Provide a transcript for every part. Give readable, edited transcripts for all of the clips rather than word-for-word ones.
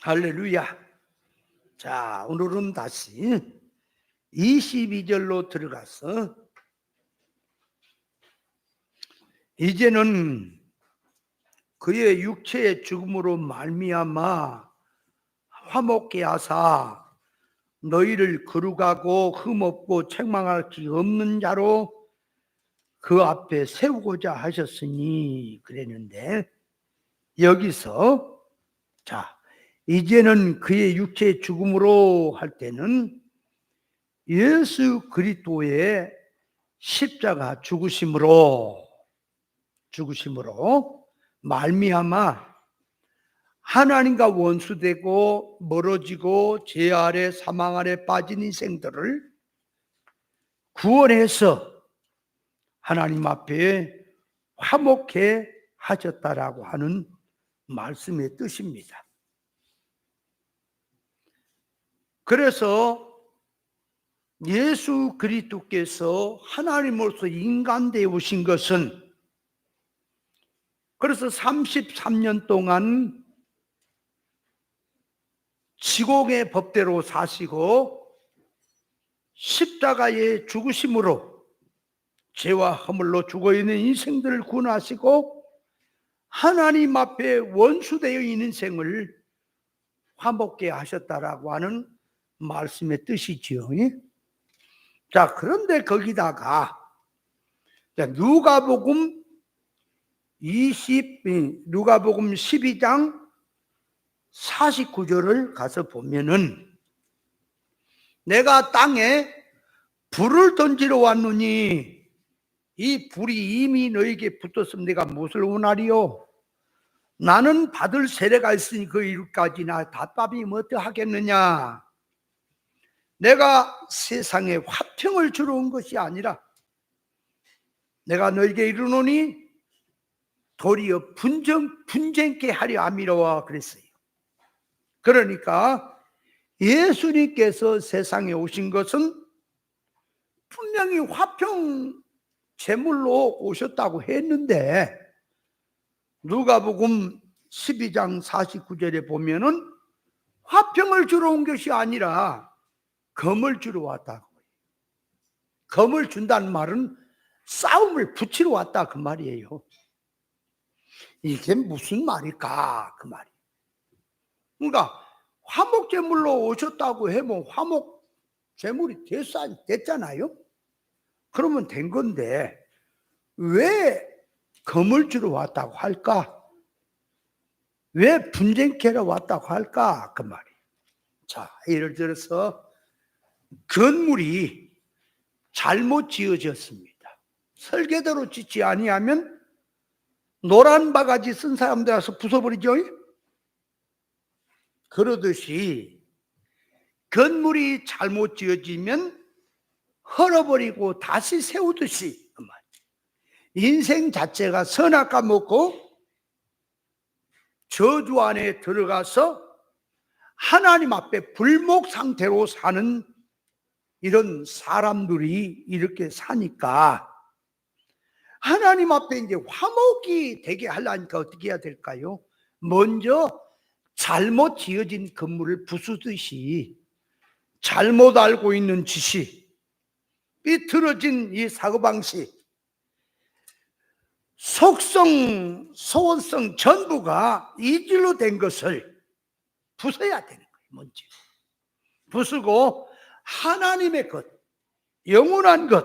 할렐루야. 자, 오늘은 다시 22절로 들어가서 이제는 그의 육체의 죽음으로 말미암아 화목케 하사 너희를 거룩하고 흠없고 책망할 게 없는 자로 그 앞에 세우고자 하셨으니 그랬는데, 여기서 자, 이제는 그의 육체의 죽음으로 할 때는 예수 그리스도의 십자가 죽으심으로 말미암아 하나님과 원수되고 멀어지고 죄 아래 사망 아래 빠진 인생들을 구원해서 하나님 앞에 화목해 하셨다라고 하는 말씀의 뜻입니다. 그래서 예수 그리스도께서 하나님으로서 인간되어 오신 것은, 그래서 33년 동안 지공의 법대로 사시고 십자가의 죽으심으로 죄와 허물로 죽어있는 인생들을 구원하시고 하나님 앞에 원수되어 있는 인생을 화목케 하셨다라고 하는 말씀의 뜻이지요. 자, 그런데 거기다가 누가복음 12장 49절을 가서 보면은, 내가 땅에 불을 던지러 왔느니 이 불이 이미 너에게 붙었으면 내가 무엇을 원하리요? 나는 받을 세례가 있으니 그 일까지나 답답이면 어떠하겠느냐? 내가 세상에 화평을 주러 온 것이 아니라 내가 너에게 이르노니 도리어 분쟁케 하려 함이로와 그랬어요. 그러니까 예수님께서 세상에 오신 것은 분명히 화평 제물로 오셨다고 했는데, 누가복음 12장 49절에 보면은 화평을 주러 온 것이 아니라 검을 주러 왔다고. 검을 준다는 말은 싸움을 붙이러 왔다 그 말이에요. 이게 무슨 말일까 그 말이에요. 그러니까 화목 제물로 오셨다고 하면 화목 제물이 됐잖아요. 그러면 된 건데 왜 검을 주러 왔다고 할까? 왜 분쟁케 왔다고 할까 그 말이에요. 자, 예를 들어서 건물이 잘못 지어졌습니다. 설계대로 짓지 아니하면 노란 바가지 쓴 사람들 와서 부숴버리죠. 그러듯이 건물이 잘못 지어지면 헐어버리고 다시 세우듯이 그 말. 인생 자체가 선악과 먹고 저주 안에 들어가서 하나님 앞에 불목 상태로 사는 이런 사람들이 이렇게 사니까 하나님 앞에 이제 화목이 되게 하려니까 어떻게 해야 될까요? 먼저 잘못 지어진 건물을 부수듯이 잘못 알고 있는 지식, 삐뚤어진 이 사고방식, 속성, 소원성 전부가 이질로 된 것을 부숴야 되는 거예요. 먼저 부수고 하나님의 것, 영원한 것,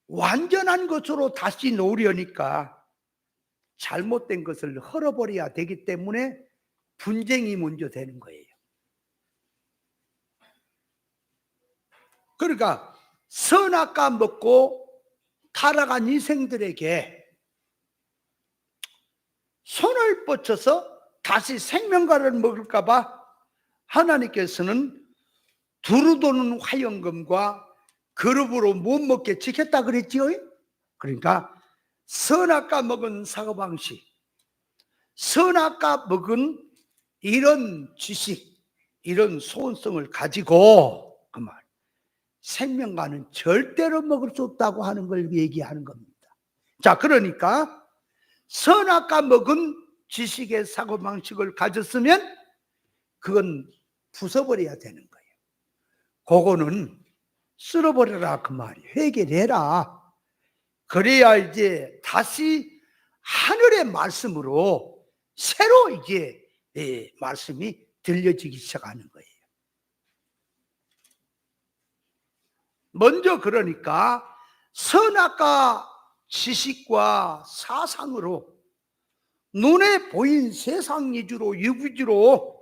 완전한 것으로 다시 놓으려니까 잘못된 것을 헐어버려야 되기 때문에 분쟁이 먼저 되는 거예요. 그러니까 선악과 먹고 타락한 인생들에게 손을 뻗쳐서 다시 생명과를 먹을까 봐 하나님께서는 두루 도는 화영금과 그룹으로 못 먹게 지켰다 그랬지요. 그러니까 선악과 먹은 사고방식, 선악과 먹은 이런 지식, 이런 소원성을 가지고 그 말, 생명과는 절대로 먹을 수 없다고 하는 걸 얘기하는 겁니다. 자, 그러니까 선악과 먹은 지식의 사고방식을 가졌으면 그건 부숴버려야 되는 거예요. 그거는 쓸어버려라 그 말이에요. 회개해라. 그래야 이제 다시 하늘의 말씀으로 새로 이제 말씀이 들려지기 시작하는 거예요. 먼저 그러니까 선악과 지식과 사상으로 눈에 보인 세상 위주로 유기주로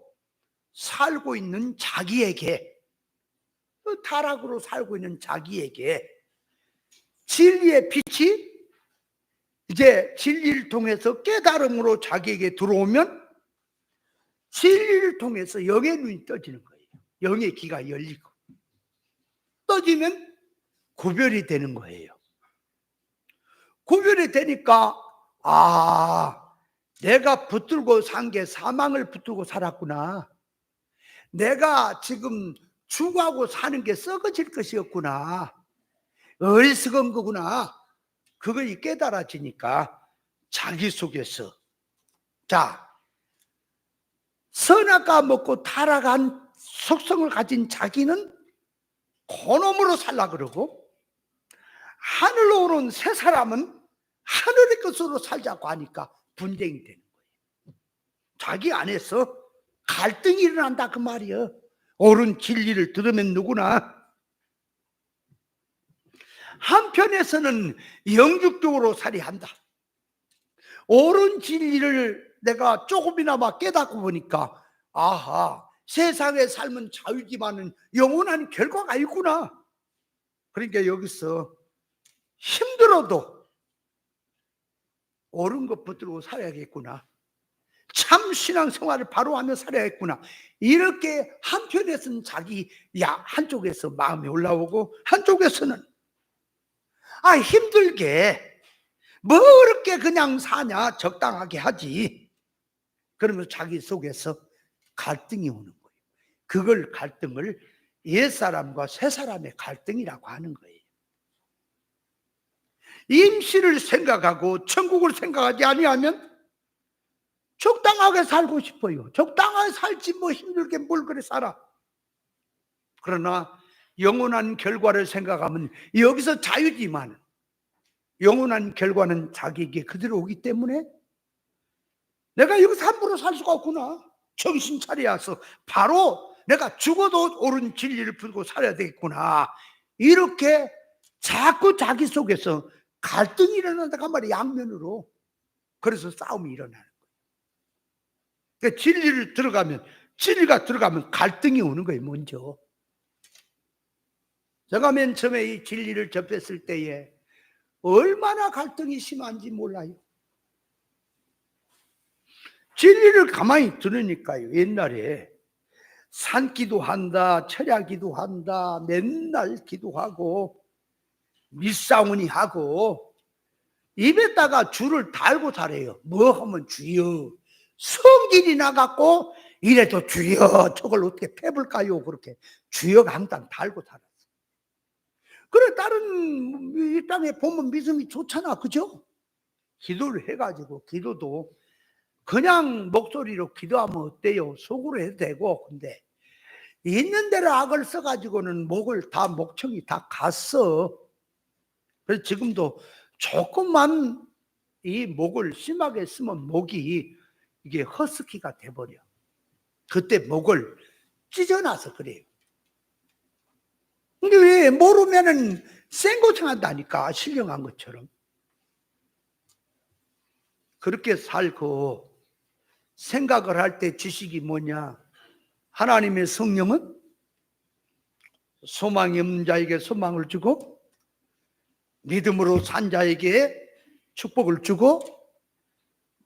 살고 있는 자기에게, 타락으로 살고 있는 자기에게 진리의 빛이 이제 진리를 통해서 깨달음으로 자기에게 들어오면 진리를 통해서 영의 눈이 떠지는 거예요. 영의 귀가 열리고 떠지면 구별이 되는 거예요. 구별이 되니까 내가 붙들고 산 게 사망을 붙들고 살았구나. 내가 지금 죽어하고 사는 게 썩어질 것이었구나. 어리석은 거구나. 그걸 깨달아지니까 자기 속에서 선악과 먹고 타락한 속성을 가진 자기는 그놈으로 살라 그러고, 하늘로 오는 새 사람은 하늘의 것으로 살자고 하니까 분쟁이 되는 거예요. 자기 안에서 갈등이 일어난다 그 말이에요. 옳은 진리를 들으면 누구나. 한편에서는 영육적으로 살아야 한다. 옳은 진리를 내가 조금이나마 깨닫고 보니까 세상의 삶은 자유지만은 영원한 결과가 있구나. 그러니까 여기서 힘들어도 옳은 것 붙들고 살아야겠구나. 참 신앙생활을 바로 하며 살아야겠구나. 이렇게 한편에서는 자기 한쪽에서 마음이 올라오고, 한쪽에서는 힘들게 뭐 그렇게 그냥 사냐, 적당하게 하지. 그러면서 자기 속에서 갈등이 오는 거예요. 갈등을 옛사람과 새사람의 갈등이라고 하는 거예요. 임시를 생각하고 천국을 생각하지 아니하면 적당하게 살고 싶어요. 적당하게 살지 뭐 힘들게 뭘 그래 살아. 그러나 영원한 결과를 생각하면 여기서 자유지만 영원한 결과는 자기에게 그대로 오기 때문에 내가 여기서 함부로 살 수가 없구나. 정신 차려서 바로 내가 죽어도 옳은 진리를 풀고 살아야 되겠구나. 이렇게 자꾸 자기 속에서 갈등이 일어난다고 말이야, 양면으로. 그래서 싸움이 일어나는 거예요. 그러니까 진리가 들어가면 갈등이 오는 거예요, 먼저. 제가 맨 처음에 이 진리를 접했을 때에 얼마나 갈등이 심한지 몰라요. 진리를 가만히 들으니까요, 옛날에 산기도한다, 철야기도한다, 맨날 기도하고 밀사우니 하고 입에다가 줄을 달고 살아요. 뭐 하면 주여, 성질이 나갖고 이래도 주여, 저걸 어떻게 패볼까요? 그렇게 주여가 항상 달고 살았어요. 그래, 다른 이 땅에 보면 믿음이 좋잖아, 그죠? 기도를 해가지고, 기도도 그냥 목소리로 기도하면 어때요? 속으로 해도 되고. 근데 있는 대로 악을 써가지고는 목청이 다 갔어. 그래서 지금도 조금만 이 목을 심하게 쓰면 목이 이게 허스키가 돼버려. 그때 목을 찢어놔서 그래요. 근데 왜 모르면은 생고생한다니까, 신령한 것처럼. 그렇게 살고 생각을 할 때 지식이 뭐냐? 하나님의 성령은 소망이 없는 자에게 소망을 주고 믿음으로 산 자에게 축복을 주고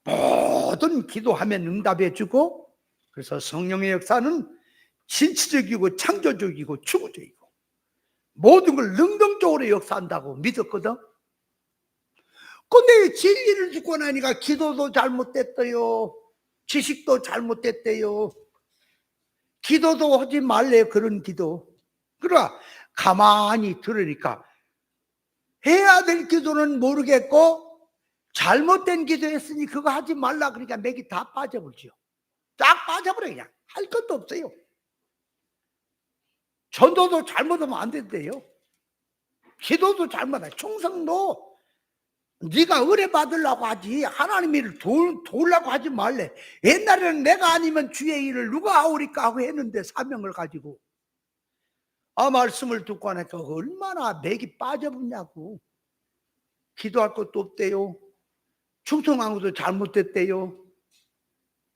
모든 기도하면 응답해 주고, 그래서 성령의 역사는 신치적이고 창조적이고 추구적이고 모든 걸 능동적으로 역사한다고 믿었거든. 근데 진리를 듣고 나니까 기도도 잘못됐대요. 지식도 잘못됐대요. 기도도 하지 말래, 그런 기도. 그러나 가만히 들으니까 해야 될 기도는 모르겠고 잘못된 기도했으니 그거 하지 말라 그러니까 맥이 다 빠져버리죠. 쫙 빠져버려 그냥. 할 것도 없어요. 전도도 잘못하면 안 된대요. 기도도 잘못해. 충성도 네가 의뢰 받으려고 하지 하나님 일을 도우려고 하지 말래. 옛날에는 내가 아니면 주의 일을 누가 하오리까 하고 했는데 사명을 가지고 말씀을 듣고 하니까 얼마나 맥이 빠져버냐고. 기도할 것도 없대요. 충성한 것도 잘못됐대요.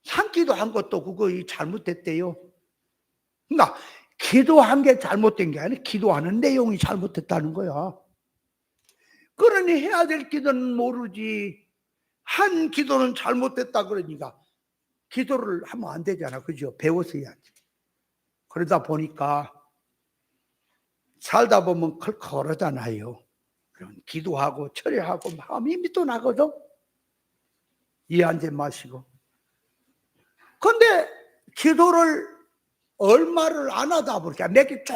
산기도 한 것도 그거 잘못됐대요. 그러니까 기도한 게 잘못된 게 아니라 기도하는 내용이 잘못됐다는 거야. 그러니 해야 될 기도는 모르지. 한 기도는 잘못됐다 그러니까 기도를 하면 안 되잖아. 그죠? 배워서 해야지. 그러다 보니까 살다 보면 컬컬하잖아요. 그럼 기도하고 철회하고 마음이 밑도 나거든. 이해하지 마시고. 근데 기도를 얼마를 안 하다 보니까 맥이 쭉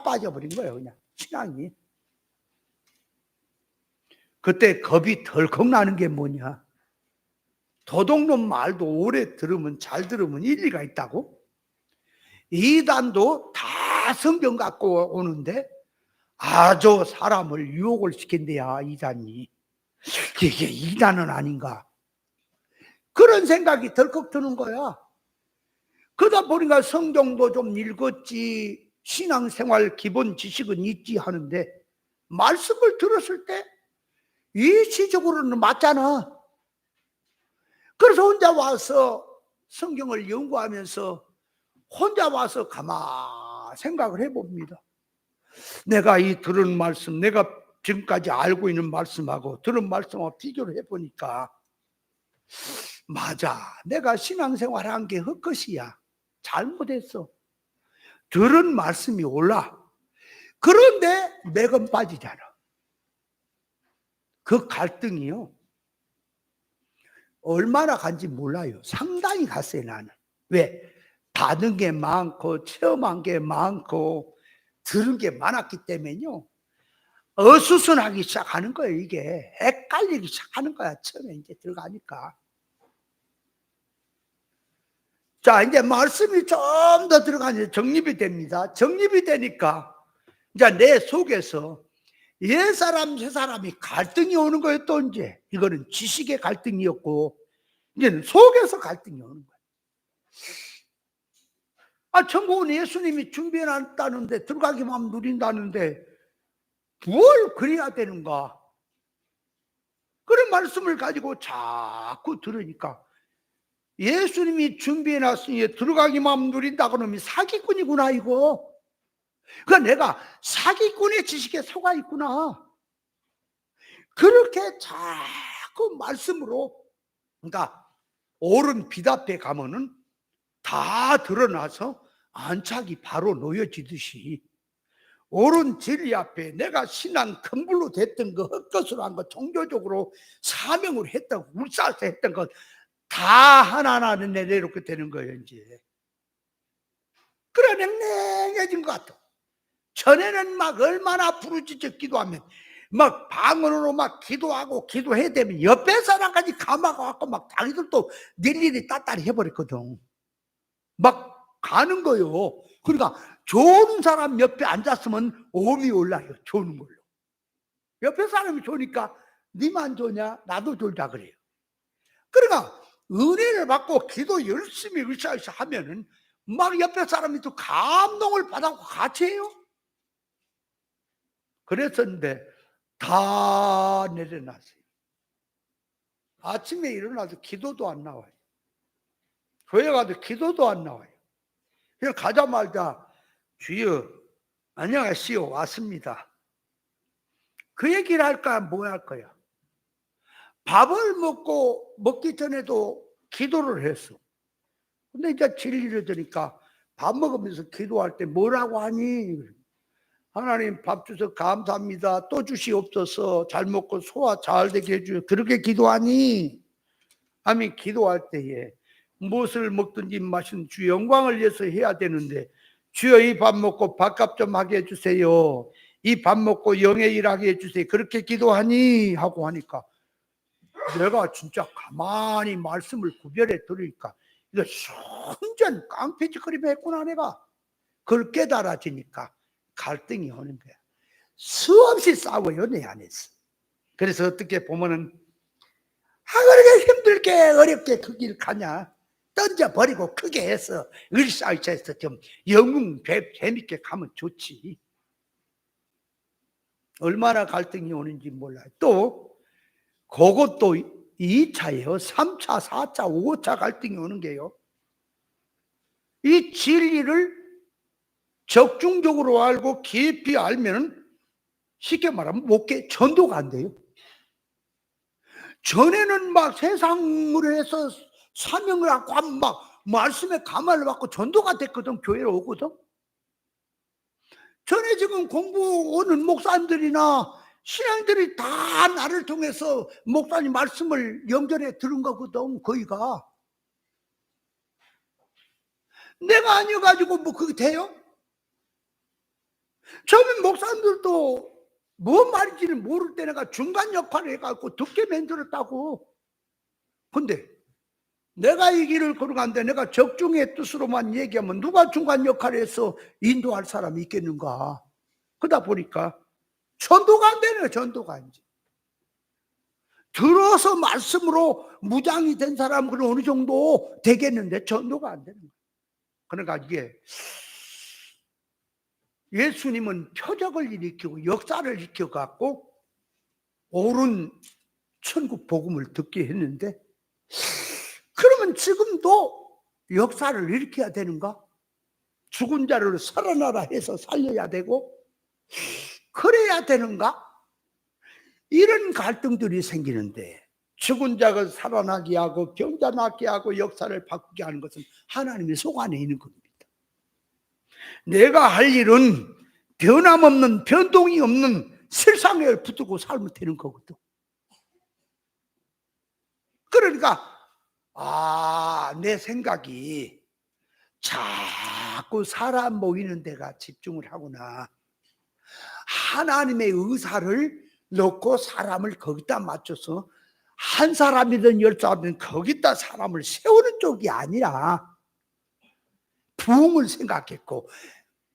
빠져버린 거예요. 그냥 신앙이. 그때 겁이 덜컥 나는 게 뭐냐. 도둑놈 말도 오래 들으면 잘 들으면 일리가 있다고. 이단도 다 성경 갖고 오는데 아주 사람을 유혹을 시킨대야 이단이. 이게 이단은 아닌가. 그런 생각이 덜컥 드는 거야. 그러다 보니까 성경도 좀 읽었지, 신앙생활 기본 지식은 있지 하는데 말씀을 들었을 때 이치적으로는 맞잖아. 그래서 혼자 와서 성경을 연구하면서 혼자 와서 가만 생각을 해봅니다. 내가 이 들은 말씀, 내가 지금까지 알고 있는 말씀하고 들은 말씀하고 비교를 해보니까 맞아, 내가 신앙생활한 게 헛것이야. 잘못했어. 들은 말씀이 옳아. 그런데 맥은 빠지잖아. 그 갈등이요 얼마나 간지 몰라요. 상당히 갔어요. 나는. 왜? 받은 게 많고 체험한 게 많고 들은 게 많았기 때문에요 어수선하기 시작하는 거예요. 이게 헷갈리기 시작하는 거야. 처음에 이제 들어가니까. 자, 이제 말씀이 좀 더 들어가니 정립이 됩니다. 정립이 되니까 이제 내 속에서 옛사람 새사람이 갈등이 오는 거예요. 또 이제 이거는 지식의 갈등이었고 이제는 속에서 갈등이 오는 거예요. 천국은 예수님이 준비해놨다는데 들어가기만 하면 누린다는데 뭘 그래야 되는가. 그런 말씀을 가지고 자꾸 들으니까 예수님이 준비해놨으니 들어가기만 하면 누린다 그러면 사기꾼이구나 이거. 그러니까 내가 사기꾼의 지식에 속아 있구나. 그렇게 자꾸 말씀으로, 그러니까 옳은 빛 앞에 가면은 다 드러나서 안착이 바로 놓여지듯이 옳은 진리 앞에 내가 신앙 큰불로 됐던 거, 헛것으로 한 거, 종교적으로 사명을 했던 거, 울사서 했던 것 다 하나하나 내려놓게 되는 거예요. 이제 그래 냉랭해진 것 같아. 전에는 막 얼마나 부르짖어 기도하면 막 방언으로 막 기도하고 기도해야 되면 옆에 사람까지 감아갖고 막 자기들도 일일이 따따리 해버렸거든. 막 가는 거요. 그러니까 좋은 사람 옆에 앉았으면 오음이 올라요. 좋은 걸로. 옆에 사람이 좋으니까 니만 좋냐 나도 좋자 그래요. 그러니까 은혜를 받고 기도 열심히 으쌰으쌰 하면은 막 옆에 사람이 또 감동을 받아서 같이 해요. 그랬었는데 다 내려놨어요. 아침에 일어나도 기도도 안 나와요. 교회 가도 기도도 안 나와요. 그냥 가자마자 주여 안녕하시오 왔습니다. 그 얘기를 할까 뭐 할 거야. 밥을 먹기 전에도 기도를 했어. 근데 이제 진리를 들으니까 밥 먹으면서 기도할 때 뭐라고 하니? 하나님 밥 주셔서 감사합니다. 또 주시옵소서. 잘 먹고 소화 잘 되게 해주세요. 그렇게 기도하니? 아니 기도할 때에 무엇을 먹든지 마시든 주 영광을 위해서 해야 되는데 주여 이 밥 먹고 밥값 좀 하게 해주세요. 이 밥 먹고 영의 일하게 해주세요. 그렇게 기도하니? 하고 하니까 내가 진짜 가만히 말씀을 구별해 들으니까 이거 완전 깡패짓거리만 했구나 내가. 그걸 깨달아지니까 갈등이 오는 거야. 수없이 싸워요 내 안에서. 그래서 어떻게 보면은 그렇게 힘들게 어렵게 그 길 가냐, 던져버리고 크게 해서 을사의처해서 좀 영웅 재밌게 가면 좋지. 얼마나 갈등이 오는지 몰라요. 또 그것도 2차예요 3차 4차 5차 갈등이 오는 게요, 이 진리를 적중적으로 알고 깊이 알면 쉽게 말하면 전도가 안 돼요. 전에는 막 세상으로 해서 사명을 갖고 막 말씀에 감화를 받고 전도가 됐거든. 교회로 오거든. 전에 지금 공부 오는 목사님들이나 신앙들이 다 나를 통해서 목사님 말씀을 연결해 들은 거거든. 거기가 내가 아니어가지고 뭐 그게 돼요? 처음에 목사님들도 뭔 말인지는 모를 때 내가 중간 역할을 해갖고 듣게 만들었다고. 근데 내가 이 길을 걸어가는데 내가 적중의 뜻으로만 얘기하면 누가 중간 역할을 해서 인도할 사람이 있겠는가. 그러다 보니까 전도가 안 되네요. 전도가 이제 들어서 말씀으로 무장이 된 사람은 어느 정도 되겠는데 전도가 안 되는 거예요. 그러니까 이게 예수님은 표적을 일으키고 역사를 일으켜갖고 옳은 천국 복음을 듣게 했는데, 그러면 지금도 역사를 일으켜야 되는가? 죽은 자를 살아나라 해서 살려야 되고 그래야 되는가? 이런 갈등들이 생기는데, 죽은 자가 살아나게 하고 병자 낫게 하고 역사를 바꾸게 하는 것은 하나님의 속 안에 있는 겁니다. 내가 할 일은 변함없는 변동이 없는 실상에 붙들고 살면 되는 거거든. 그러니까 내 생각이 자꾸 사람 모이는 데가 집중을 하구나. 하나님의 의사를 넣고 사람을 거기다 맞춰서 한 사람이든 10사람이든 거기다 사람을 세우는 쪽이 아니라 부흥을 생각했고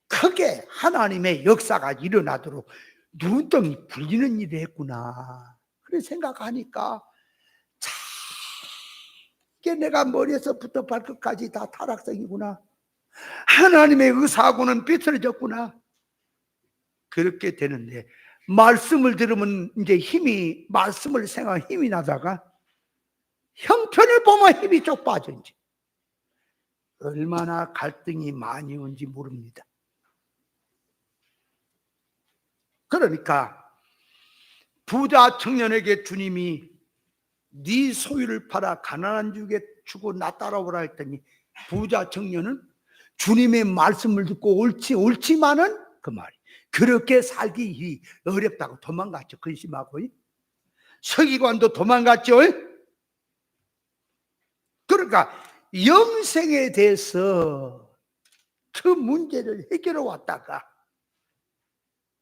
크게 하나님의 역사가 일어나도록 눈덩이 불리는 일을 했구나. 그래 생각하니까 이게 내가 머리에서부터 발끝까지 다 타락성이구나. 하나님의 의사하고는 삐뚤어졌구나. 그렇게 되는데, 말씀을 들으면 이제 말씀을 생각하면 힘이 나다가 형편을 보면 힘이 쭉 빠져. 이제 얼마나 갈등이 많이 온지 모릅니다. 그러니까 부자 청년에게 주님이 네 소유를 팔아 가난한 주에게 주고 나 따라오라 했더니, 부자 청년은 주님의 말씀을 듣고 옳지만은 그 말이 그렇게 살기 어렵다고 도망갔죠. 근심하고. 서기관도 도망갔죠. 그러니까 영생에 대해서 그 문제를 해결해 왔다가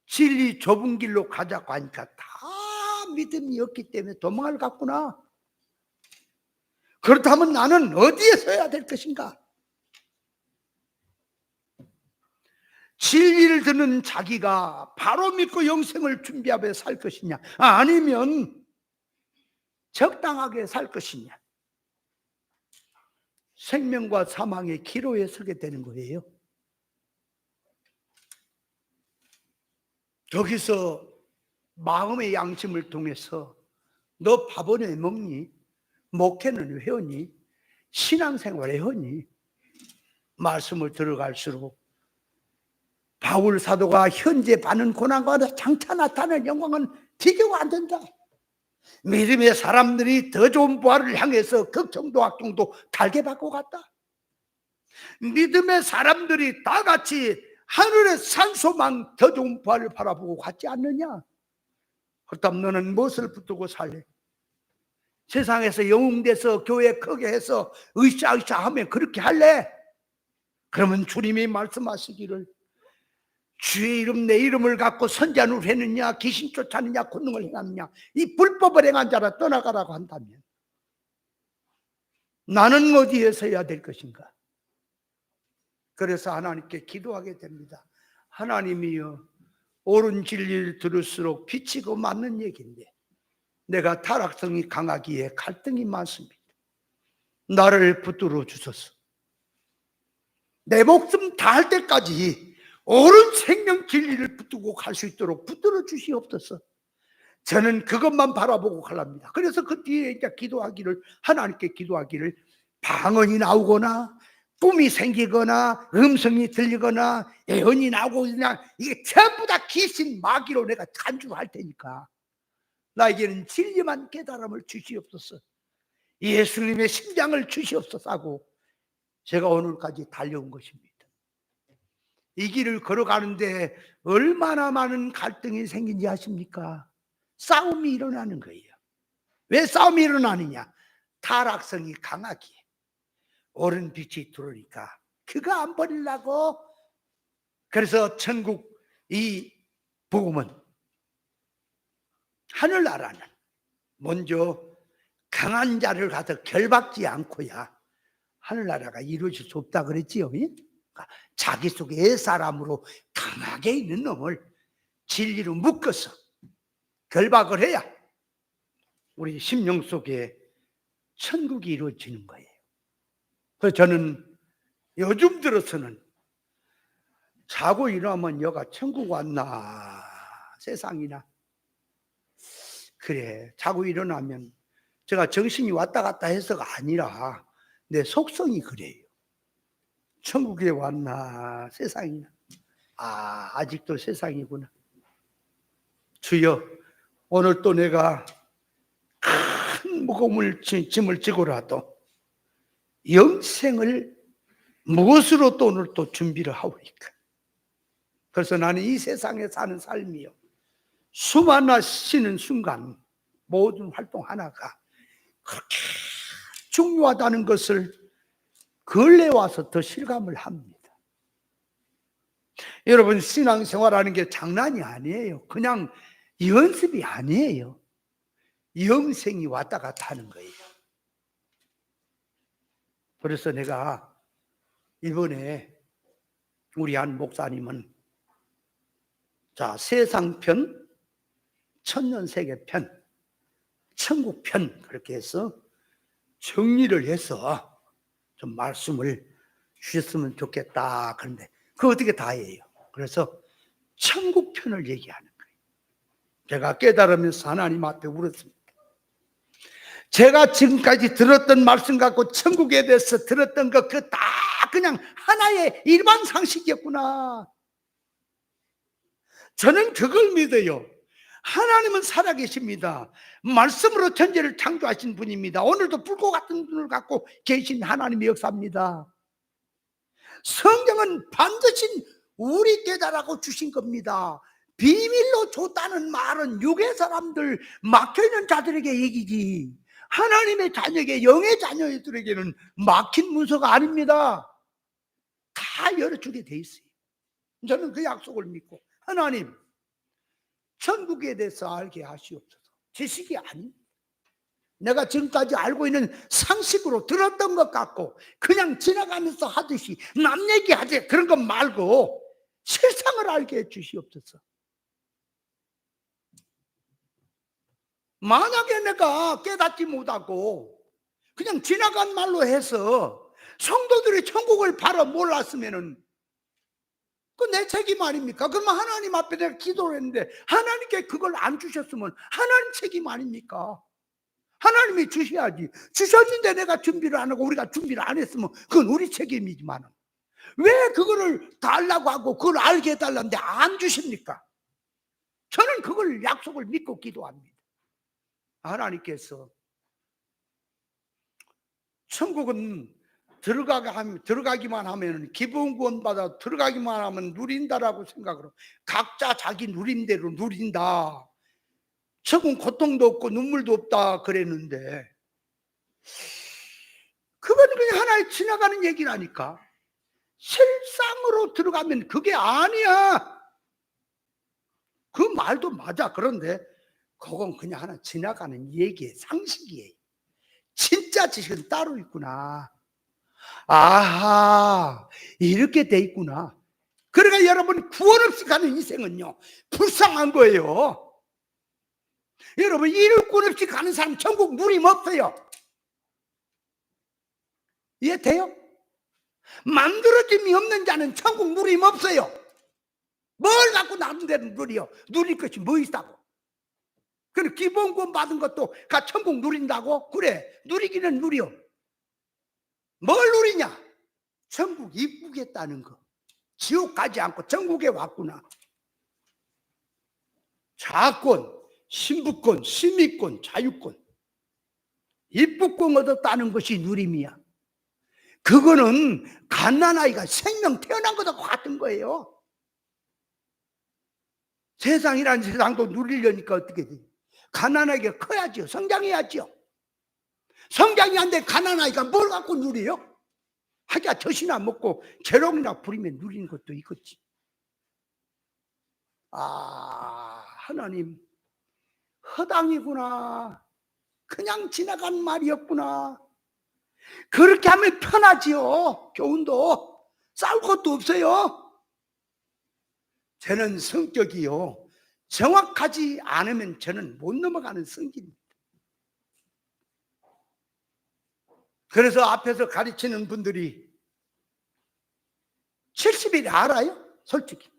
진리 좁은 길로 가자고 하니까 다 믿음이 없기 때문에 도망을 갔구나. 그렇다면 나는 어디에 서야 될 것인가? 진리를 듣는 자기가 바로 믿고 영생을 준비하며 살 것이냐, 아니면 적당하게 살 것이냐. 생명과 사망의 기로에 서게 되는 거예요. 여기서 마음의 양심을 통해서 너 밥은 왜 먹니? 목회는 왜 하니? 신앙생활 왜 하니? 말씀을 들어갈수록 바울 사도가 현재 받는 고난과 장차 나타나는 영광은 비교가 안 된다. 믿음의 사람들이 더 좋은 부활을 향해서 걱정도 악정도 달게 받고 갔다. 믿음의 사람들이 다 같이 하늘의 산소망 더 좋은 부활을 바라보고 갔지 않느냐? 그렇다면 너는 무엇을 붙들고 살래? 세상에서 영웅돼서 교회 크게 해서 으쌰으쌰 하면 그렇게 할래? 그러면 주님이 말씀하시기를 주의 이름 내 이름을 갖고 선지자를 했느냐, 귀신 쫓았느냐, 권능을 행하느냐, 이 불법을 행한 자라 떠나가라고 한다면 나는 어디에 서야 될 것인가? 그래서 하나님께 기도하게 됩니다. 하나님이여, 옳은 진리를 들을수록 비치고 맞는 얘기인데 내가 타락성이 강하기에 갈등이 많습니다. 나를 붙들어 주소서. 내 목숨 다할 때까지 옳은 생명 진리를 붙들고 갈 수 있도록 붙들어 주시옵소서. 저는 그것만 바라보고 가랍니다. 그래서 그 뒤에 이제 기도하기를, 하나님께 기도하기를, 방언이 나오거나 꿈이 생기거나 음성이 들리거나 예언이 나오고 그냥 이게 전부 다 귀신 마귀로 내가 간주할 테니까 나에게는 진리만 깨달음을 주시옵소서. 예수님의 심장을 주시옵소서 하고 제가 오늘까지 달려온 것입니다. 이 길을 걸어가는데 얼마나 많은 갈등이 생긴지 아십니까? 싸움이 일어나는 거예요. 왜 싸움이 일어나느냐? 타락성이 강하기에 옳은 빛이 들어오니까 그거 안 버리려고. 그래서 천국 이 복음은 하늘나라는 먼저 강한 자를 가서 결박지 않고야 하늘나라가 이루어질 수 없다 그랬지요. 그러니까 자기 속에 사람으로 강하게 있는 놈을 진리로 묶어서 결박을 해야 우리 심령 속에 천국이 이루어지는 거예요. 그래서 저는 요즘 들어서는 자고 일어나면 여가 천국 왔나 세상이나. 그래, 자고 일어나면 제가 정신이 왔다 갔다 해서가 아니라 내 속성이 그래요. 천국에 왔나 세상이나. 아직도 세상이구나. 주여, 오늘 또 내가 큰 무거움을 짐을 지고라도 영생을 무엇으로 또 오늘 또 준비를 하오리까. 그래서 나는 이 세상에 사는 삶이요, 숨 쉬는 순간 모든 활동 하나가 그렇게 중요하다는 것을 근래 와서 더 실감을 합니다. 여러분, 신앙생활하는 게 장난이 아니에요. 그냥 연습이 아니에요. 영생이 왔다 갔다 하는 거예요. 그래서 내가 이번에 우리 한 목사님은 세상편, 천년세계편, 천국편 그렇게 해서 정리를 해서 좀 말씀을 주셨으면 좋겠다. 그런데 그거 어떻게 다 해요? 그래서 천국편을 얘기하는 거예요. 제가 깨달으면서 하나님 앞에 울었습니다. 제가 지금까지 들었던 말씀 갖고 천국에 대해서 들었던 거 그거 다 그냥 하나의 일반 상식이었구나. 저는 그걸 믿어요. 하나님은 살아계십니다. 말씀으로 천지를 창조하신 분입니다. 오늘도 불꽃 같은 눈을 갖고 계신 하나님의 역사입니다. 성경은 반드시 우리 깨달라고 주신 겁니다. 비밀로 줬다는 말은 육의 사람들, 막혀있는 자들에게 얘기지, 하나님의 자녀에게, 영의 자녀들에게는 막힌 문서가 아닙니다. 다 열어주게 돼 있어요. 저는 그 약속을 믿고, 하나님 천국에 대해서 알게 하시옵소서. 지식이 아닙니다. 내가 지금까지 알고 있는 상식으로 들었던 것 같고 그냥 지나가면서 하듯이 남 얘기하지 그런 것 말고 세상을 알게 해 주시옵소서. 만약에 내가 깨닫지 못하고 그냥 지나간 말로 해서 성도들이 천국을 바로 몰랐으면은 그 내 책임 아닙니까? 그러면 하나님 앞에 내가 기도를 했는데 하나님께 그걸 안 주셨으면 하나님 책임 아닙니까? 하나님이 주셔야지. 주셨는데 내가 준비를 안 하고 우리가 준비를 안 했으면 그건 우리 책임이지만 왜 그거를 달라고 하고 그걸 알게 해달라는데 안 주십니까? 저는 그걸 약속을 믿고 기도합니다. 하나님께서 천국은 들어가기만 하면 기본 구원받아 들어가기만 하면 누린다라고 생각으로 각자 자기 누림대로 누린다. 천국은 고통도 없고 눈물도 없다 그랬는데 그건 그냥 하나의 지나가는 얘기라니까. 실상으로 들어가면 그게 아니야. 그 말도 맞아. 그런데 그건 그냥 하나 지나가는 얘기의 상식이에요. 진짜 지식은 따로 있구나. 아하, 이렇게 돼 있구나. 그러니까 여러분, 구원 없이 가는 인생은요, 불쌍한 거예요. 여러분, 구원 없이 가는 사람 천국 누림 없어요. 이해돼요? 만들어짐이 없는 자는 천국 누림 없어요. 뭘 갖고 나름대로 누려? 누릴 것이 뭐 있다고? 그럼 기본권 받은 것도 가 천국 누린다고? 그래, 누리기는 누려. 뭘 누리냐? 천국 입국했다는 거. 지옥 가지 않고 천국에 왔구나. 자권, 신부권, 시민권, 자유권, 입국권 얻었다는 것이 누림이야. 그거는 갓난아이가 생명 태어난 것하고 같은 거예요. 세상이라는 세상도 누리려니까 어떻게 돼? 갓난아이가 커야지요. 성장해야지요. 성장이 안 돼 갓난아이가 뭘 갖고 누려요? 하기야 젖이나 먹고 재롱이나 부리면 누리는 것도 있겠지. 아, 하나님 허당이구나. 그냥 지나간 말이었구나. 그렇게 하면 편하지요. 교훈도 싸울 것도 없어요. 저는 성격이요, 정확하지 않으면 저는 못 넘어가는 성질입니다. 그래서 앞에서 가르치는 분들이 70일 알아요? 솔직히.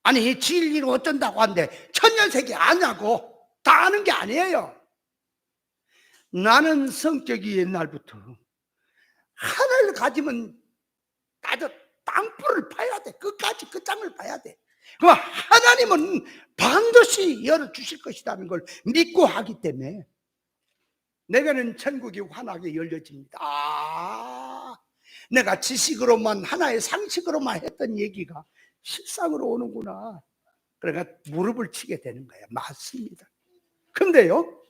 아니, 진리는 어쩐다고 하는데 천년세계 아냐고. 다 아는 게 아니에요. 나는 성격이 옛날부터 하나를 가지면 아주 땅불을 파야 돼. 끝까지 끝장을 봐야 돼. 그 하나님은 반드시 열어주실 것이라는 걸 믿고 하기 때문에 내가는 천국이 환하게 열려집니다. 아, 내가 지식으로만, 하나의 상식으로만 했던 얘기가 실상으로 오는구나. 그러니까 무릎을 치게 되는 거예요. 맞습니다. 근데요,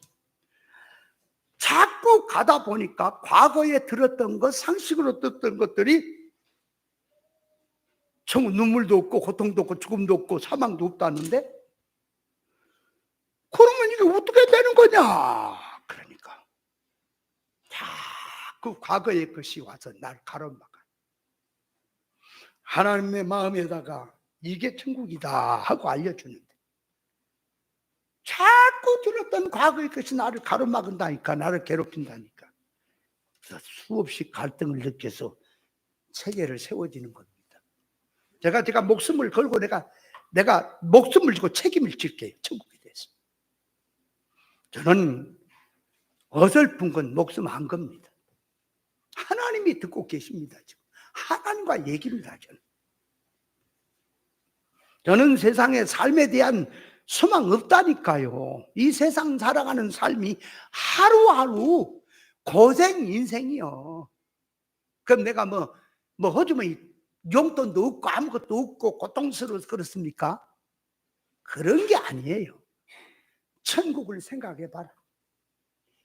자꾸 가다 보니까 과거에 들었던 것, 상식으로 듣던 것들이 천국 눈물도 없고 고통도 없고 죽음도 없고 사망도 없다는데, 그러면 이게 어떻게 되는 거냐? 그러니까 자꾸 과거의 것이 와서 날 가로막아. 하나님의 마음에다가 이게 천국이다 하고 알려주는데 자꾸 들었던 과거의 것이 나를 가로막은다니까, 나를 괴롭힌다니까. 그래서 수없이 갈등을 느껴서 체계를 세워지는 겁니다. 제가 목숨을 걸고 내가 목숨을 주고 책임을 질게요. 천국에 대해서. 저는 어설픈 건 목숨 안 겁니다. 하나님이 듣고 계십니다. 지금 하나님과 얘기입니다. 저는 세상의 삶에 대한 소망 없다니까요. 이 세상 살아가는 삶이 하루하루 고생 인생이요. 그럼 내가 뭐 허주머니 용돈도 없고 아무것도 없고 고통스러워서 그렇습니까? 그런 게 아니에요. 천국을 생각해봐라.